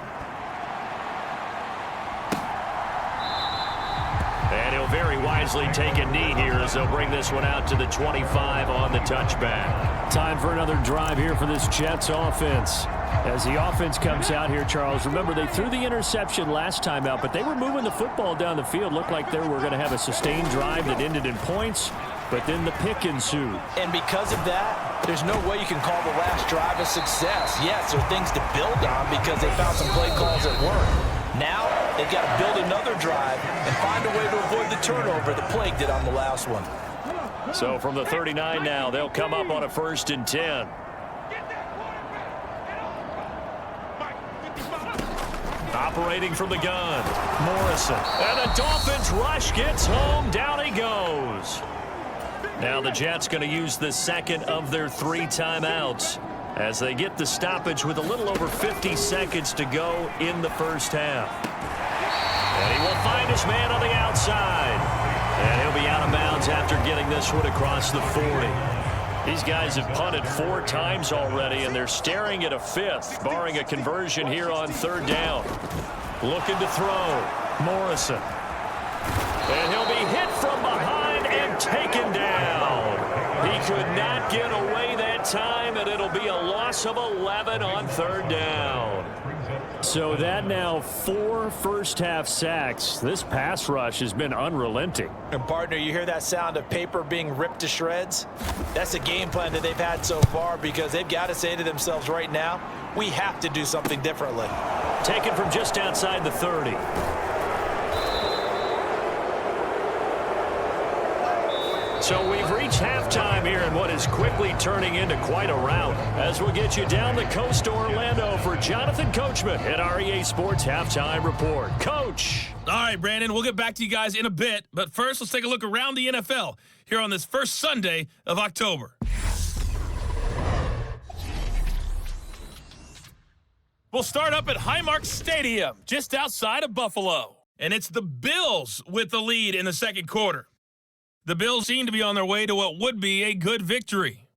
Speaker 2: And he'll very wisely take a knee here as they'll bring this one out to the 25 on the touchback.
Speaker 4: Time for another drive here for this Jets offense. As the offense comes out here, Charles, remember they threw the interception last time out, but they were moving the football down the field. Looked like they were going to have a sustained drive that ended in points, but then the pick ensued.
Speaker 5: And because of that, there's no way you can call the last drive a success. Yes, there are things to build on because they found some play calls that work. Now, they've got to build another drive and find a way to avoid the turnover that plagued it on the last one.
Speaker 2: So from the 39 now, they'll come up on a 1st and 10. Operating from the gun, Morrison. And the Dolphins rush gets home. Down he goes. Now the Jets going to use the 2nd of their 3 timeouts as they get the stoppage with a little over 50 seconds to go in the first half. And he will find his man on the outside. And he'll be out of bounds after getting this one across the 40. These guys have punted 4 times already, and they're staring at a 5th, barring a conversion here on 3rd down. Looking to throw. Morrison. And he'll be hit from behind and taken down. He could not get away that time, and it'll be a loss of 11 on 3rd down.
Speaker 4: So that now 4 first-half sacks. This pass rush has been unrelenting.
Speaker 3: And, partner, you hear that sound of paper being ripped to shreds? That's a game plan that they've had so far because they've got to say to themselves right now, we have to do something differently.
Speaker 2: Taken from just outside the 30. So we've reached halftime here in what is quickly turning into quite a rout. As we'll get you down the coast to Orlando for Jonathan Coachman at our EA Sports Halftime Report. Coach!
Speaker 6: All right, Brandon, we'll get back to you guys in a bit. But first, let's take a look around the NFL here on this first Sunday of October. We'll start up at Highmark Stadium, just outside of Buffalo. And it's the Bills with the lead in the second quarter. The Bills seem to be on their way to what would be a good victory.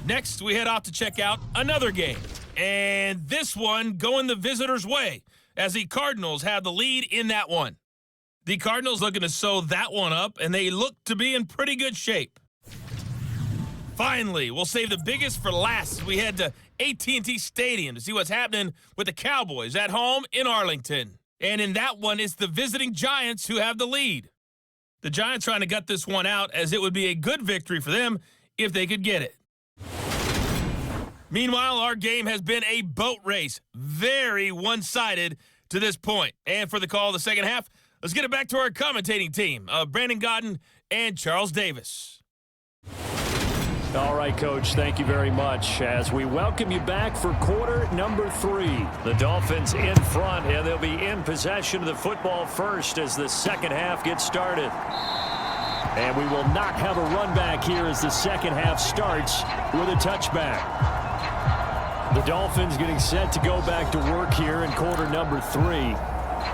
Speaker 6: Next, we head out to check out another game. And this one going the visitors' way, as the Cardinals have the lead in that one. The Cardinals looking to sew that one up, and they look to be in pretty good shape. Finally, we'll save the biggest for last as we head to AT&T Stadium to see what's happening with the Cowboys at home in Arlington. And in that one, it's the visiting Giants who have the lead. The Giants trying to gut this one out, as it would be a good victory for them if they could get it. Meanwhile, our game has been a boat race. Very one-sided to this point. And for the call of the second half, let's get it back to our commentating team of Brandon Godden and Charles Davis.
Speaker 4: All right, Coach, thank you very much. As we welcome you back for quarter number 3.
Speaker 2: The Dolphins in front, and they'll be in possession of the football first as the second half gets started.
Speaker 4: And we will not have a run back here as the second half starts with a touchback. The Dolphins getting set to go back to work here in quarter number 3.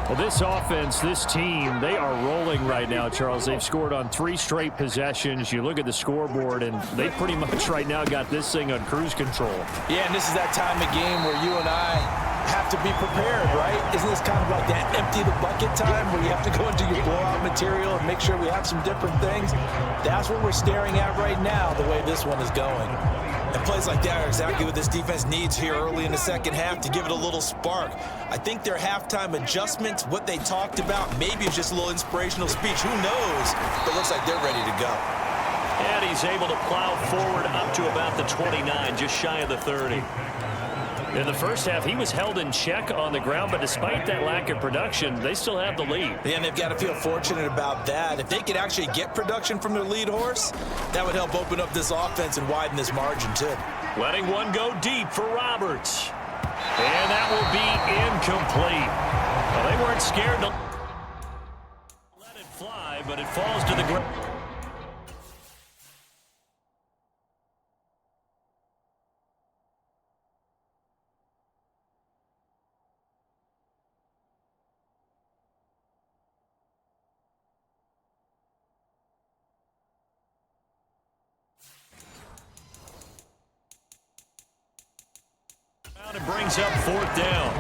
Speaker 4: Well, this offense, this team, they are rolling right now, Charles. They've scored on 3 straight possessions. You look at the scoreboard, and they pretty much right now got this thing on cruise control.
Speaker 3: Yeah, and this is that time of game where you and I have to be prepared, right? Isn't this kind of like that empty the bucket time where you have to go into your blowout material and make sure we have some different things? That's what we're staring at right now, the way this one is going. And plays like that are exactly what this defense needs here early in the second half to give it a little spark. I think their halftime adjustments, what they talked about, maybe it's just a little inspirational speech. Who knows? But it looks like they're ready to go.
Speaker 2: And he's able to plow forward up to about the 29, just shy of the 30. In the first half, he was held in check on the ground, but despite that lack of production, they still have the lead.
Speaker 3: And they've got to feel fortunate about that. If they could actually get production from their lead horse, that would help open up this offense and widen this margin, too.
Speaker 2: Letting one go deep for Roberts. And that will be incomplete. Well, they weren't scared to let it fly, but it falls to the ground. And brings up 4th down.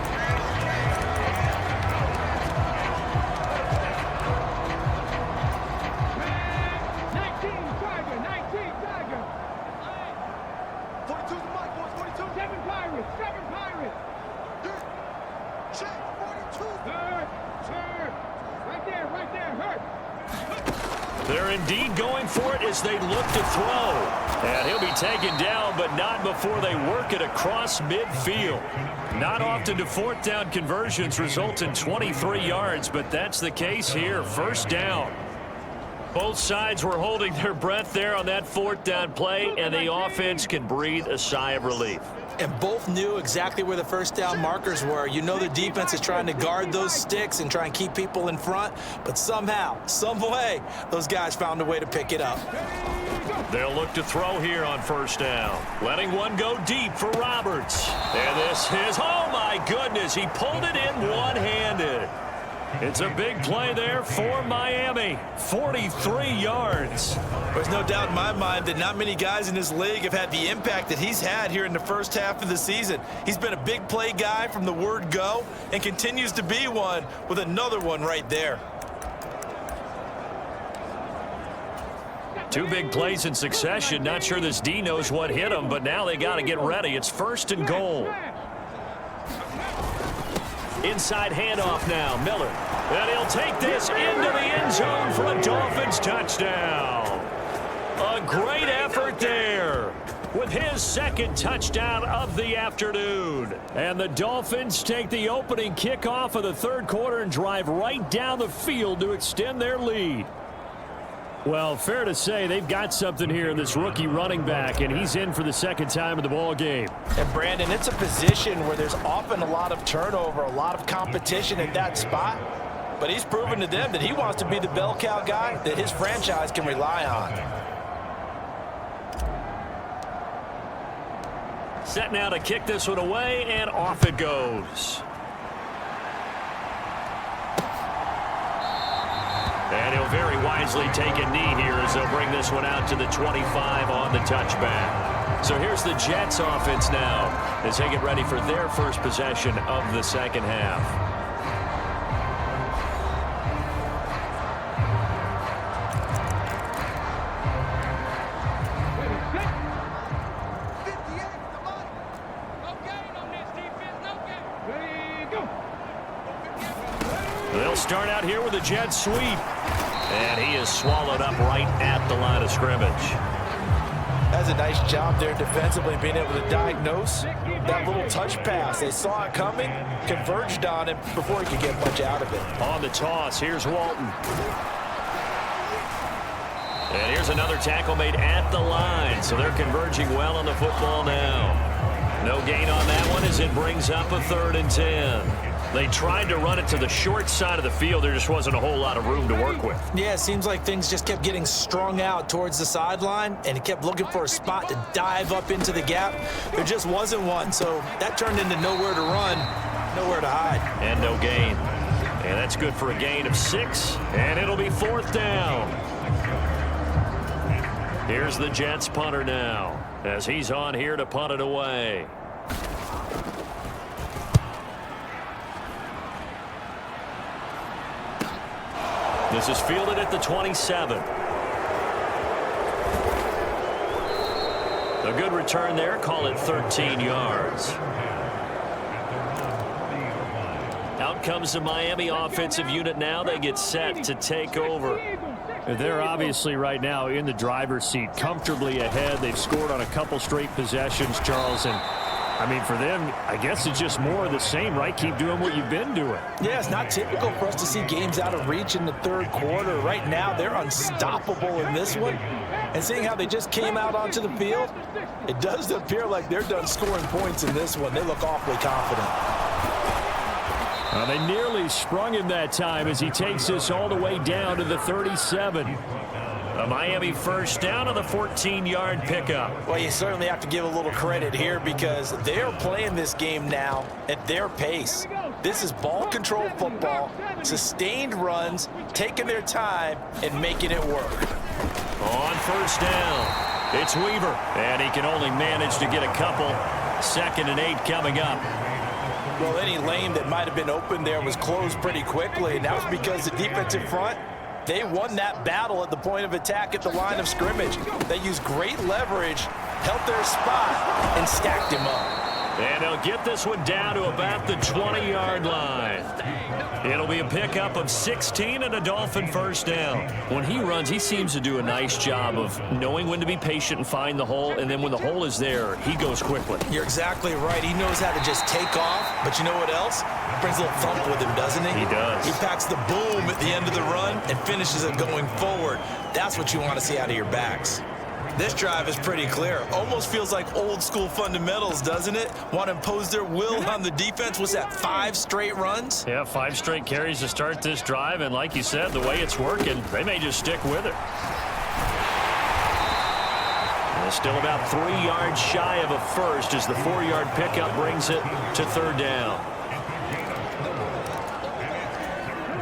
Speaker 2: They're indeed going for it as they look to throw. And he'll be taken down, but not before they work it across midfield. Not often do 4th down conversions result in 23 yards, but that's the case here. 1st down. Both sides were holding their breath there on that 4th down play, and the offense can breathe a sigh of relief.
Speaker 3: And both knew exactly where the 1st down markers were. You know the defense is trying to guard those sticks and try and keep people in front, but somehow, some way, those guys found a way to pick it up.
Speaker 2: They'll look to throw here on 1st down. Letting one go deep for Roberts. And this is, oh my goodness, he pulled it in one-handed. It's a big play there for Miami. 43 yards.
Speaker 5: There's no doubt in my mind that not many guys in this league have had the impact that he's had here in the first half of the season. He's been a big play guy from the word go and continues to be one with another one right there.
Speaker 2: Two big plays in succession. Not sure this D knows what hit him, but now they got to get ready. It's 1st and goal. Inside handoff now, Miller. And he'll take this into the end zone for a Dolphins touchdown. A great effort there with his 2nd touchdown of the afternoon. And the Dolphins take the opening kickoff of the 3rd quarter and drive right down the field to extend their lead. Well, fair to say they've got something here in this rookie running back, and he's in for the 2nd time of the ball game.
Speaker 5: And Brandon, it's a position where there's often a lot of turnover, a lot of competition at that spot. But he's proven to them that he wants to be the bell cow guy that his franchise can rely on.
Speaker 2: Set now to kick this one away, and off it goes. And he'll very wisely take a knee here as they'll bring this one out to the 25 on the touchback. So here's the Jets offense now as they get ready for their first possession of the 2nd half. They'll start out here with a jet sweep. And he is swallowed up right at the line of scrimmage.
Speaker 5: That's a nice job there defensively, being able to diagnose that little touch pass. They saw it coming, converged on him before he could get much out of it.
Speaker 2: On the toss, here's Walton. And here's another tackle made at the line. So they're converging well on the football now. No gain on that one as it brings up a 3rd and 10. They tried to run it to the short side of the field. There just wasn't a whole lot of room to work with.
Speaker 5: Yeah, it seems like things just kept getting strung out towards the sideline, and he kept looking for a spot to dive up into the gap. There just wasn't one, so that turned into nowhere to run, nowhere to hide.
Speaker 2: And no gain. And that's good for a gain of 6, and it'll be 4th down. Here's the Jets punter now as he's on here to punt it away. This is fielded at the 27. A good return there. Call it 13 yards. Out comes the Miami offensive unit now. They get set to take over.
Speaker 4: They're obviously right now in the driver's seat, comfortably ahead. They've scored on a couple straight possessions, Charles, and I mean, for them, I guess it's just more of the same, right? Keep doing what you've been doing.
Speaker 5: Yeah, it's not typical for us to see games out of reach in the 3rd quarter. Right now, they're unstoppable in this one. And seeing how they just came out onto the field, it does appear like they're done scoring points in this one. They look awfully confident.
Speaker 4: They nearly sprung him that time as he takes this all the way down to the 37.
Speaker 2: A Miami first down on the 14-yard pickup.
Speaker 5: Well, you certainly have to give a little credit here because they're playing this game now at their pace. This is ball control football, sustained runs, taking their time and making it work.
Speaker 2: On first down, it's Weaver, and he can only manage to get a couple. 2nd and 8 coming up.
Speaker 5: Well, any lane that might have been open there was closed pretty quickly, and that was because the defensive front, they won that battle at the point of attack at the line of scrimmage. They used great leverage, held their spot, and stacked him up.
Speaker 2: And they'll get this one down to about the 20-yard line. It'll be a pickup of 16 and a Dolphin first down. When he runs, he seems to do a nice job of knowing when to be patient and find the hole, and then when the hole is there, he goes quickly.
Speaker 5: You're exactly right. He knows how to just take off, but you know what else? Brings a little thump with him, doesn't he?
Speaker 2: He does.
Speaker 5: He packs the boom at the end of the run and finishes it going forward. That's what you want to see out of your backs. This drive is pretty clear. Almost feels like old school fundamentals, doesn't it? Want to impose their will on the defense. What's that, 5 straight runs?
Speaker 2: Yeah, 5 straight carries to start this drive, and like you said, the way it's working, they may just stick with it. And still about 3 yards shy of a first as the 4-yard pickup brings it to 3rd down.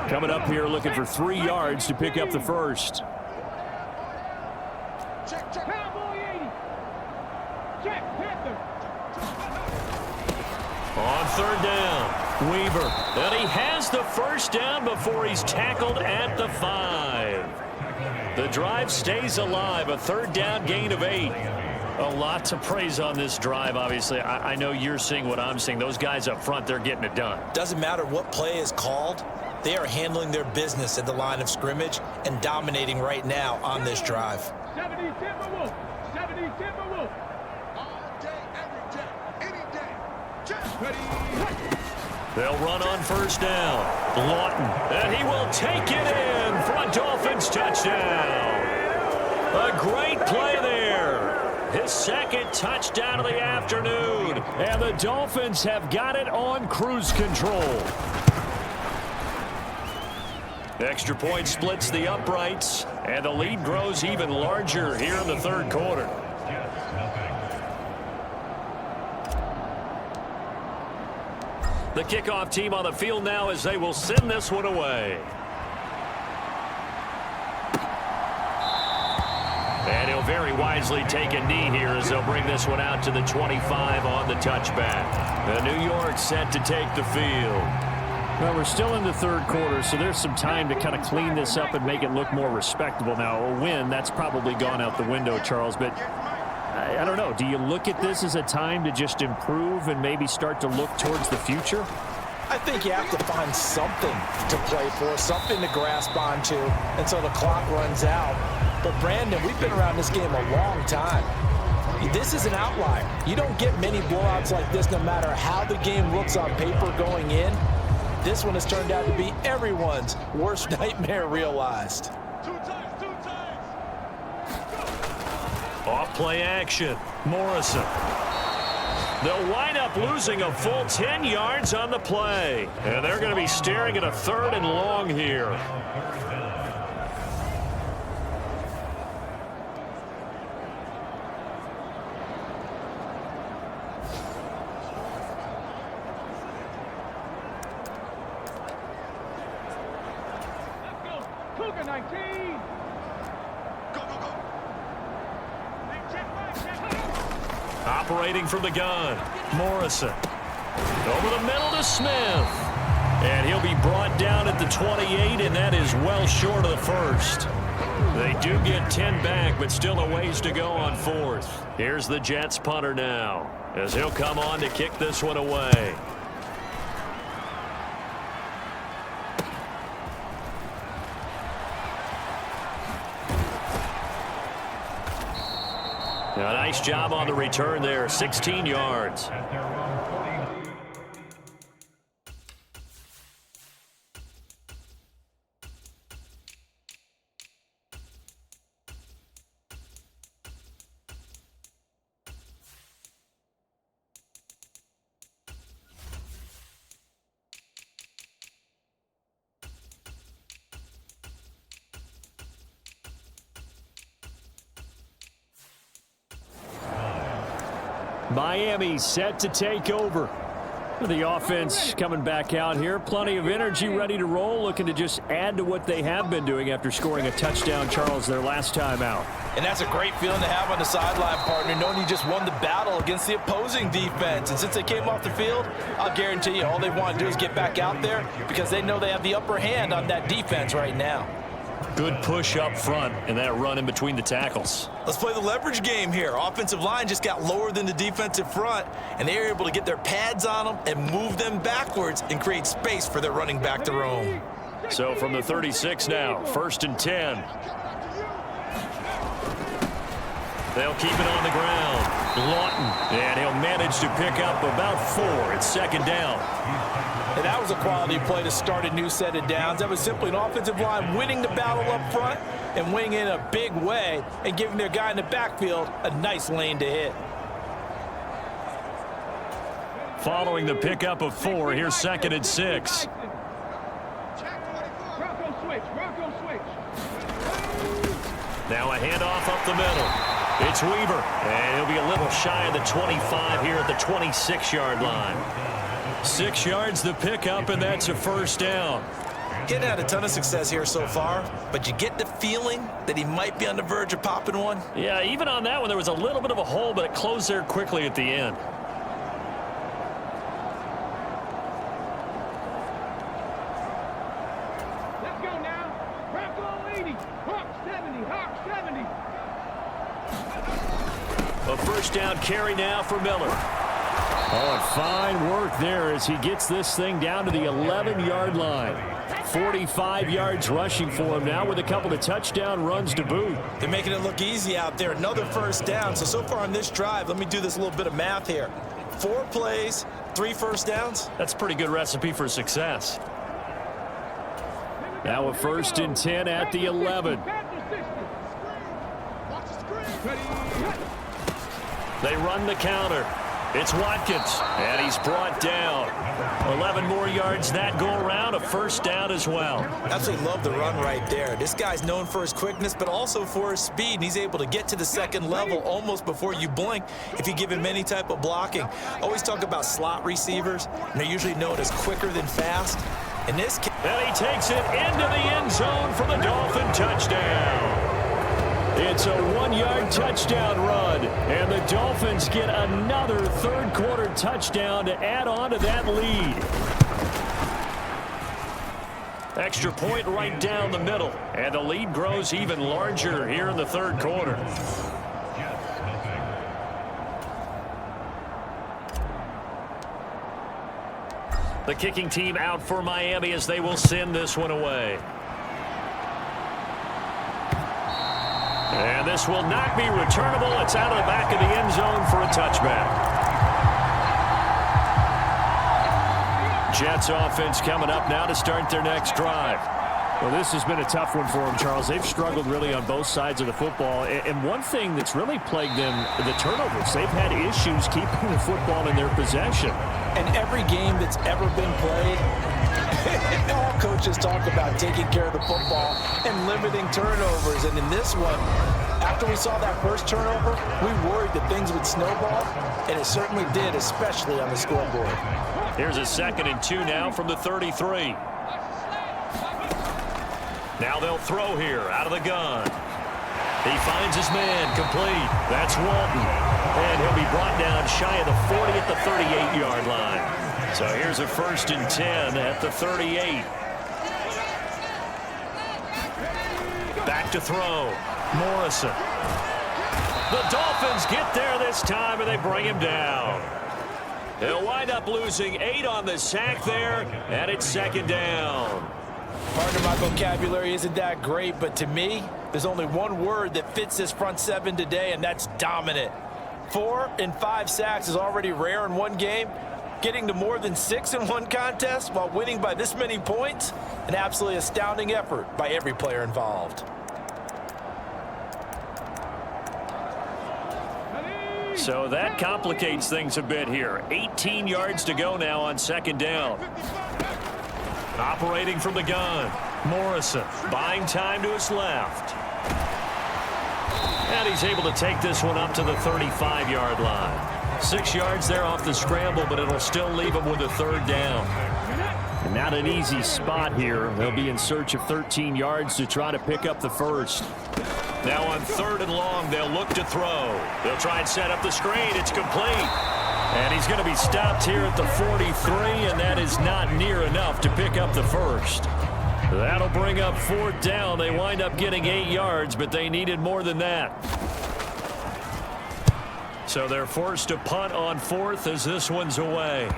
Speaker 4: Coming up here looking for 3 yards to pick up the first. On third down, Weaver. And he has the first down before he's tackled at the 5. The drive stays alive, a third down gain of 8. A lot to praise on this drive, obviously. I know you're seeing what I'm seeing. Those guys up front, they're getting it done.
Speaker 3: Doesn't matter what play is called. They are handling their business at the line of scrimmage and dominating right now on this drive.
Speaker 7: 70 Timberwolf. 70 Timberwolf. All day, every day, any day. Just ready.
Speaker 2: They'll run on first down. Lawton, and he will take it in for a Dolphins touchdown. A great play there. His second touchdown of the afternoon.
Speaker 4: And the Dolphins have got it on cruise control.
Speaker 2: Extra point splits the uprights, and the lead grows even larger here in the third quarter. The kickoff team on the field now as they will send this one away. And he'll very wisely take a knee here as they'll bring this one out to the 25 on the touchback. The New York set to take the field.
Speaker 4: Well, we're still in the third quarter, so there's some time to kind of clean this up and make it look more respectable. Now, a win, that's probably gone out the window, Charles, but I don't know. Do you look at this as a time to just improve and maybe start to look towards the future?
Speaker 3: I think you have to find something to play for, something to grasp onto until the clock runs out. But, Brandon, we've been around this game a long time. This is an outlier. You don't get many blowouts like this no matter how the game looks on paper going in. This one has turned out to be everyone's worst nightmare realized.
Speaker 7: Two times.
Speaker 2: Off play action. Morrison. They'll wind up losing a full 10 yards on the play. And they're going to be staring at a 3rd and long here.
Speaker 7: Cougar 19. Go.
Speaker 2: Operating from the gun. Morrison. Over the middle to Smith. And he'll be brought down at the 28, and that is well short of the first. They do get 10 back, but still a ways to go on 4th. Here's the Jets punter now, as he'll come on to kick this one away. A nice job on the return there, 16 yards.
Speaker 4: Miami set to take over. The offense coming back out here. Plenty of energy, ready to roll, looking to just add to what they have been doing after scoring a touchdown, Charles, their last time out.
Speaker 5: And that's a great feeling to have on the sideline, partner, knowing you just won the battle against the opposing defense. And since they came off the field, I'll guarantee you all they want to do is get back out there because they know they have the upper hand on that defense right now.
Speaker 2: Good push up front and that run in between the tackles.
Speaker 3: Let's play the leverage game here. Offensive line just got lower than the defensive front, and they were able to get their pads on them and move them backwards and create space for their running back to roam.
Speaker 2: So from the 36 now, 1st and 10. They'll keep it on the ground. Lawton, and he'll manage to pick up about 4. It's 2nd down.
Speaker 5: And that was a quality play to start a new set of downs. That was simply an offensive line winning the battle up front and winning in a big way and giving their guy in the backfield a nice lane to hit.
Speaker 2: Following the pickup of 4, here's 2nd and 6. Now a handoff up the middle. It's Weaver, and he'll be a little shy of the 25 here at the 26-yard line. 6 yards the pickup, and that's a 1st down.
Speaker 3: Getting had a ton of success here so far, but you get the feeling that he might be on the verge of popping one.
Speaker 2: Yeah, even on that one, there was a little bit of a hole, but it closed there quickly at the end.
Speaker 7: Let's go now. Bronco 80. Hawk 70. Hawk 70.
Speaker 2: A first down carry now for Miller.
Speaker 4: Oh, and fine work there as he gets this thing down to the 11-yard line. 45 yards rushing for him now with a couple of touchdown runs to boot.
Speaker 3: They're making it look easy out there. Another first down. So far on this drive, let me do this little bit of math here. 4 plays, 3 first downs.
Speaker 2: That's a pretty good recipe for success.
Speaker 4: Now a 1st and 10 at the 11.
Speaker 2: They run the counter. It's Watkins, and he's brought down. 11 more yards that go around, a first down as well.
Speaker 3: Absolutely love the run right there. This guy's known for his quickness, but also for his speed, and he's able to get to the second level almost before you blink if you give him any type of blocking. Always talk about slot receivers, and they're usually known as quicker than fast. In this case,
Speaker 2: and he takes it into the end zone for the Dolphin touchdown. It's a 1-yard touchdown run, and the Dolphins get another third-quarter touchdown to add on to that lead. Extra point right down the middle, and the lead grows even larger here in the third quarter. The kicking team out for Miami as they will send this one away. And this will not be returnable. It's out of the back of the end zone for a touchback. Jets offense coming up now to start their next drive.
Speaker 4: Well, this has been a tough one for them, Charles. They've struggled really on both sides of the football. And one thing that's really plagued them, the turnovers. They've had issues keeping the football in their possession.
Speaker 3: in every game that's ever been played, all coaches talk about taking care of the football and limiting turnovers. And in this one, after we saw that first turnover, we worried that things would snowball, and it certainly did, especially on the scoreboard.
Speaker 2: Here's a 2nd and 2 now from the 33. Now they'll throw here out of the gun. He finds his man complete. That's Walton. And he'll be brought down shy of the 40 at the 38-yard line. So here's a 1st and 10 at the 38. Back to throw. Morrison. The Dolphins get there this time, and they bring him down. They'll wind up losing 8 on the sack there, and it's 2nd down.
Speaker 3: Pardon my vocabulary isn't that great, but to me, there's only one word that fits this front seven today, and that's dominant. 4 and 5 sacks is already rare in one game. Getting to more than 6 in one contest while winning by this many points, an absolutely astounding effort by every player involved.
Speaker 2: So that complicates things a bit here. 18 yards to go now on 2nd down. Operating from the gun. Morrison buying time to his left. And he's able to take this one up to the 35-yard line. 6 yards there off the scramble, but it'll still leave him with a 3rd down.
Speaker 4: And not an easy spot here. They'll be in search of 13 yards to try to pick up the first.
Speaker 2: Now on 3rd and long, they'll look to throw. They'll try and set up the screen. It's complete. And he's going to be stopped here at the 43, and that is not near enough to pick up the first. That'll bring up 4th down. They wind up getting 8 yards, but they needed more than that. So they're forced to punt on 4th as this one's away.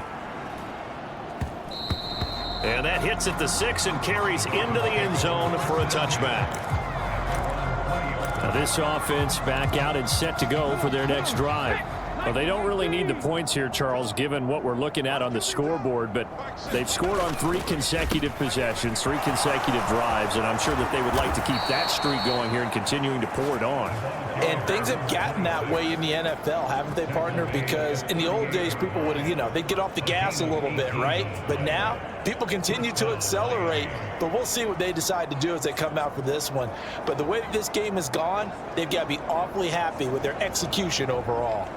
Speaker 2: And that hits at the 6 and carries into the end zone for a touchback.
Speaker 4: Now this offense back out and set to go for their next drive. Well, they don't really need the points here, Charles, given what we're looking at on the scoreboard, but they've scored on 3 consecutive possessions, 3 consecutive drives, and I'm sure that they would like to keep that streak going here and continuing to pour it on.
Speaker 3: And things have gotten that way in the NFL, haven't they, partner? Because in the old days, people would, they'd get off the gas a little bit, right? But now, people continue to accelerate, but we'll see what they decide to do as they come out for this one. But the way that this game has gone, they've got to be awfully happy with their execution overall.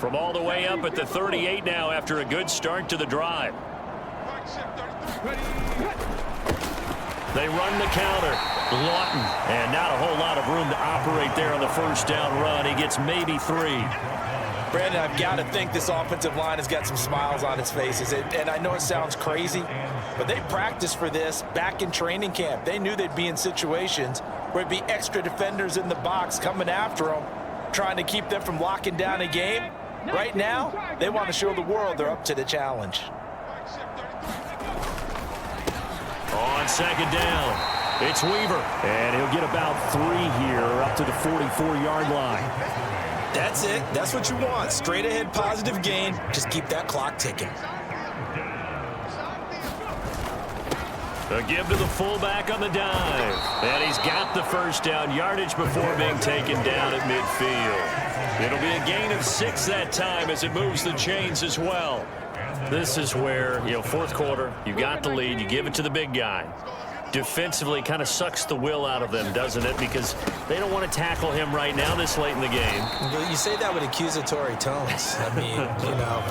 Speaker 2: From all the way up at the 38 now after a good start to the drive. They run the counter. Lawton, and not a whole lot of room to operate there on the first down run. He gets maybe 3.
Speaker 5: Brandon, I've got to think this offensive line has got some smiles on its faces. And I know it sounds crazy, but they practiced for this back in training camp. They knew they'd be in situations where it'd be extra defenders in the box coming after them, trying to keep them from locking down a game. Right now, they want to show the world they're up to the challenge.
Speaker 2: On second down, it's Weaver. And he'll get about 3 here up to the 44-yard line.
Speaker 3: That's it. That's what you want. Straight ahead positive gain. Just keep that clock ticking.
Speaker 2: A give to the fullback on the dive. And he's got the first down yardage before being taken down at midfield. It'll be a gain of 6 that time as it moves the chains as well. This is where, fourth quarter, you got the lead, you give it to the big guy. Defensively kind of sucks the will out of them, doesn't it? Because they don't want to tackle him right now this late in the game.
Speaker 3: You say that with accusatory tones. I mean,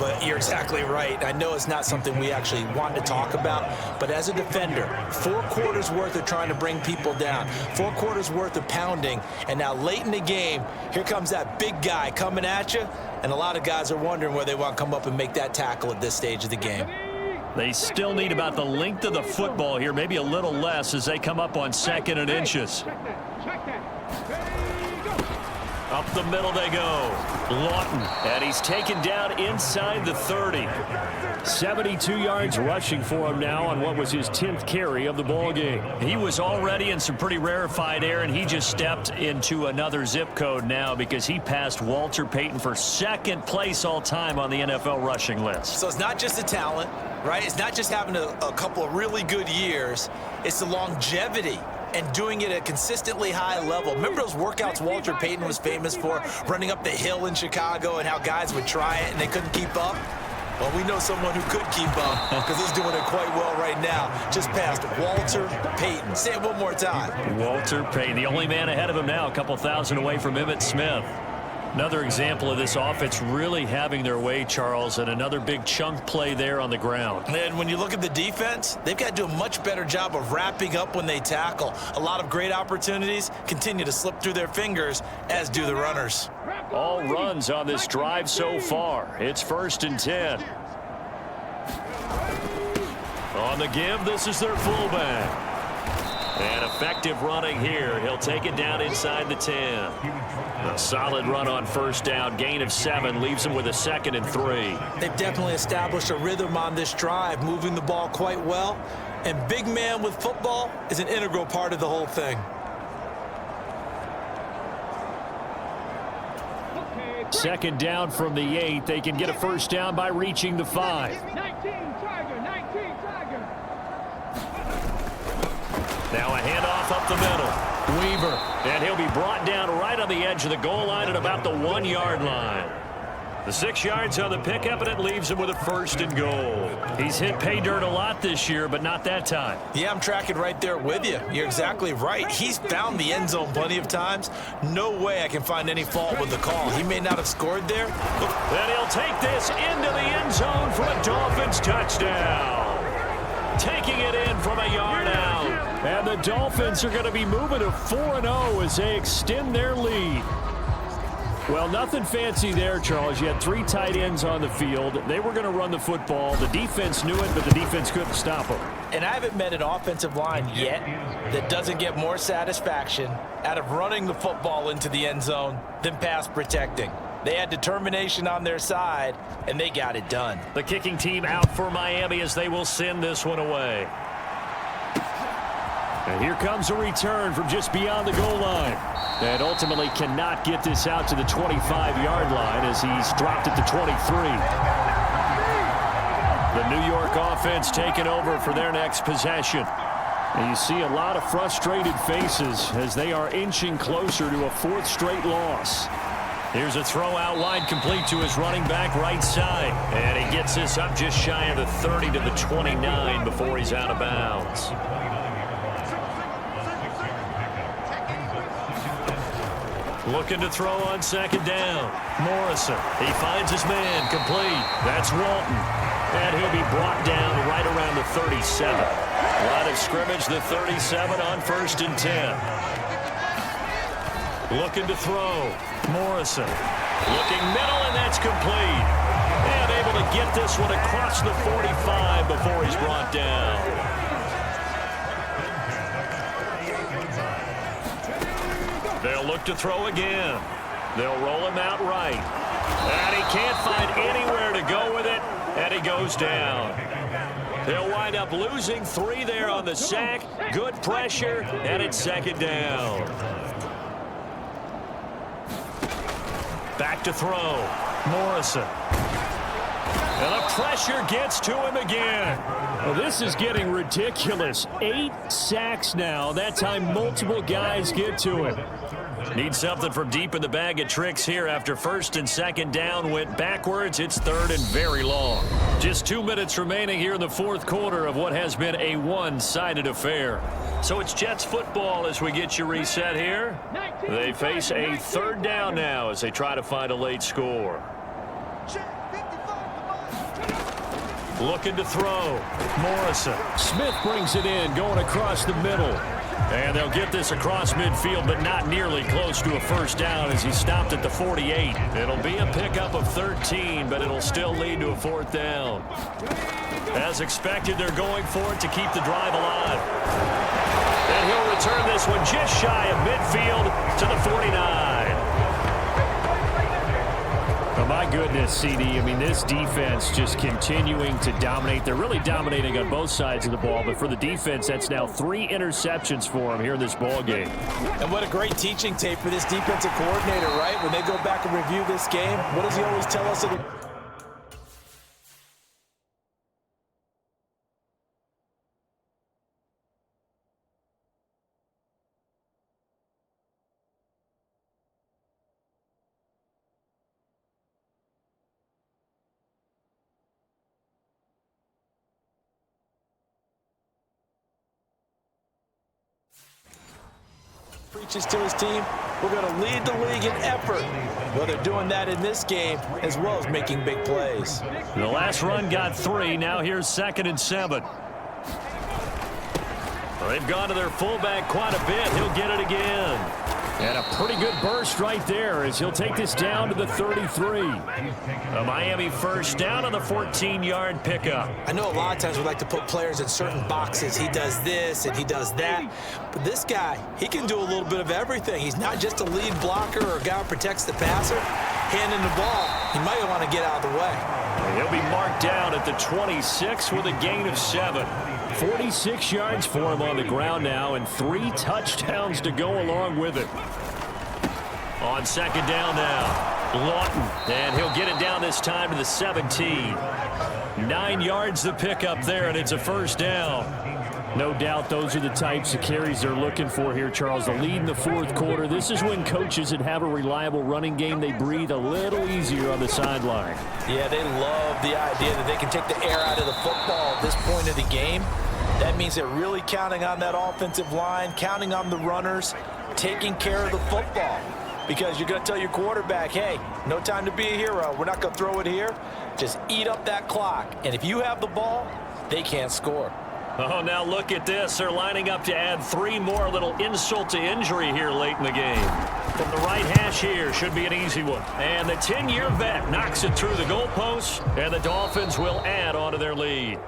Speaker 3: but you're exactly right. I know it's not something we actually want to talk about, but as a defender, 4 quarters worth of trying to bring people down, 4 quarters worth of pounding, and now late in the game, here comes that big guy coming at you, and a lot of guys are wondering where they want to come up and make that tackle at this stage of the game.
Speaker 2: They still need about the length of the football here, maybe a little less as they come up on 2nd and inches. Up the middle they go. Lawton, and he's taken down inside the 30.
Speaker 4: 72 yards rushing for him now on what was his 10th carry of the ball game.
Speaker 2: He was already in some pretty rarefied air, and he just stepped into another zip code now because he passed Walter Payton for 2nd place all time on the NFL rushing list.
Speaker 3: So it's not just the talent, right? It's not just having a couple of really good years. It's the longevity and doing it at a consistently high level. Remember those workouts Walter Payton was famous for, running up the hill in Chicago, and how guys would try it and they couldn't keep up? Well, we know someone who could keep up because he's doing it quite well right now. Just past Walter Payton. Say it one more time.
Speaker 2: Walter Payton, the only man ahead of him now, a couple thousand away from Emmitt Smith. Another example of this offense really having their way, Charles, and another big chunk play there on the ground.
Speaker 3: And when you look at the defense, they've got to do a much better job of wrapping up when they tackle. A lot of great opportunities continue to slip through their fingers, as do the runners.
Speaker 2: All runs on this drive so far. It's 1st and 10. On the give, this is their fullback. And effective running here. He'll take it down inside the 10. A solid run on first down. Gain of 7 leaves him with a 2nd and 3.
Speaker 3: They've definitely established a rhythm on this drive, moving the ball quite well. And big man with football is an integral part of the whole thing.
Speaker 4: Second down from the 8. They can get a first down by reaching the 5.
Speaker 7: 19 Tiger.
Speaker 2: Now a handoff up the middle. Weaver. And he'll be brought down right on the edge of the goal line at about the 1-yard line. The 6 yards on the pickup, and it leaves him with a 1st and goal. He's hit pay dirt a lot this year, but not that time.
Speaker 3: Yeah, I'm tracking right there with you. You're exactly right. He's found the end zone plenty of times. No way I can find any fault with the call. He may not have scored there.
Speaker 2: And he'll take this into the end zone for a Dolphins touchdown. Taking it in from a yard out.
Speaker 4: And the Dolphins are going to be moving to 4-0 as they extend their lead. Well, nothing fancy there, Charles. You had 3 tight ends on the field. They were going to run the football. The defense knew it, but the defense couldn't stop them.
Speaker 5: And I haven't met an offensive line yet that doesn't get more satisfaction out of running the football into the end zone than pass protecting. They had determination on their side, and they got it done.
Speaker 2: The kicking team out for Miami as they will send this one away.
Speaker 4: And here comes a return from just beyond the goal line. And ultimately cannot get this out to the 25-yard line as he's dropped at the 23. The New York offense taking over for their next possession. And you see a lot of frustrated faces as they are inching closer to a 4th straight loss.
Speaker 2: Here's a throw out wide, complete to his running back right side. And he gets this up just shy of the 30 to the 29 before he's out of bounds. Looking to throw on second down. Morrison. He finds his man. Complete. That's Walton. And he'll be brought down right around the 37. Line of scrimmage, the 37 on 1st and 10. Looking to throw. Morrison. Looking middle, and that's complete. And able to get this one across the 45 before he's brought down. They'll look to throw again. They'll roll him out right. And he can't find anywhere to go with it, and he goes down. They'll wind up losing 3 there on the sack. Good pressure, and it's second down. Back to throw. Morrison. And the pressure gets to him again.
Speaker 4: Well, this is getting ridiculous. 8 sacks now. That time multiple guys get to him.
Speaker 2: Need something from deep in the bag of tricks here after 1st and 2nd down went backwards. It's 3rd and very long. Just 2 minutes remaining here in the 4th quarter of what has been a one-sided affair. So it's Jets football as we get you reset here. They face a 3rd down now as they try to find a late score. Looking to throw. Morrison.
Speaker 4: Smith brings it in, going across the middle.
Speaker 2: And they'll get this across midfield, but not nearly close to a 1st down as he stopped at the 48. It'll be a pickup of 13, but it'll still lead to a 4th down. As expected, they're going for it to keep the drive alive. And he'll return this one just shy of midfield to the 49.
Speaker 4: Oh, my goodness, CD. I mean, this defense just continuing to dominate. They're really dominating on both sides of the ball, but for the defense, that's now 3 interceptions for them here in this ball game.
Speaker 5: And what a great teaching tape for this defensive coordinator, right? When they go back and review this game, what does he always tell us? Preaches to his team, we're going to lead the league in effort. Well, they're doing that in this game as well as making big plays.
Speaker 2: The last run got 3. Now here's 2nd and 7. They've gone to their fullback quite a bit. He'll get it again.
Speaker 4: And a pretty good burst right there as he'll take this down to the 33.
Speaker 2: A Miami 1st down on the 14-yard pickup.
Speaker 3: I know a lot of times we like to put players in certain boxes. He does this and he does that. But this guy, he can do a little bit of everything. He's not just a lead blocker or a guy who protects the passer. Handing the ball, he might want to get out of the way.
Speaker 2: He'll be marked down at the 26 with a gain of 7.
Speaker 4: 46 yards for him on the ground now and 3 touchdowns to go along with it.
Speaker 2: On 2nd down now, Lawton, and he'll get it down this time to the 17. 9 yards the pickup there, and it's a 1st down.
Speaker 4: No doubt those are the types of carries they're looking for here, Charles. The lead in the 4th quarter. This is when coaches that have a reliable running game, they breathe a little easier on the sideline.
Speaker 5: Yeah, they love the idea that they can take the air out of the football at this point of the game. That means they're really counting on that offensive line, counting on the runners, taking care of the football. Because you're going to tell your quarterback, hey, no time to be a hero. We're not going to throw it here. Just eat up that clock. And if you have the ball, they can't score.
Speaker 2: Oh, now look at this. They're lining up to add 3 more, little insult to injury here late in the game. From the right hash here, should be an easy one. And the 10-year vet knocks it through the goalpost, and the Dolphins will add on to their lead.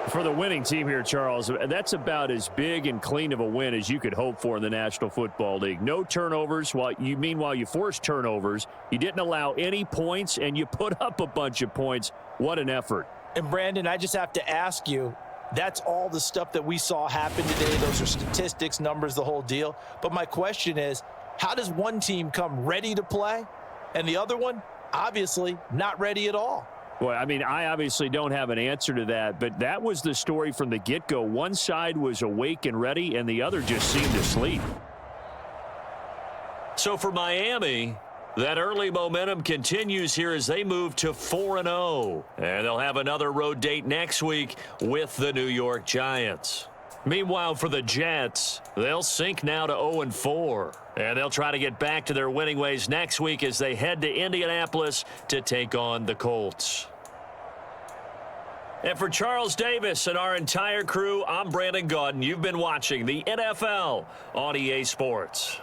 Speaker 4: For the winning team here, Charles, that's about as big and clean of a win as you could hope for in the National Football League. No turnovers. While you forced turnovers, you didn't allow any points, and you put up a bunch of points. What an effort.
Speaker 5: And, Brandon, I just have to ask you, that's all the stuff that we saw happen today. Those are statistics, numbers, the whole deal. But my question is, how does one team come ready to play and the other one, obviously, not ready at all?
Speaker 4: Well, I mean, I obviously don't have an answer to that, but that was the story from the get-go. One side was awake and ready, and the other just seemed to sleep.
Speaker 2: So for Miami, that early momentum continues here as they move to 4-0. And they'll have another road date next week with the New York Giants. Meanwhile, for the Jets, they'll sink now to 0-4. And they'll try to get back to their winning ways next week as they head to Indianapolis to take on the Colts. And for Charles Davis and our entire crew, I'm Brandon Gaudin. You've been watching the NFL on EA Sports.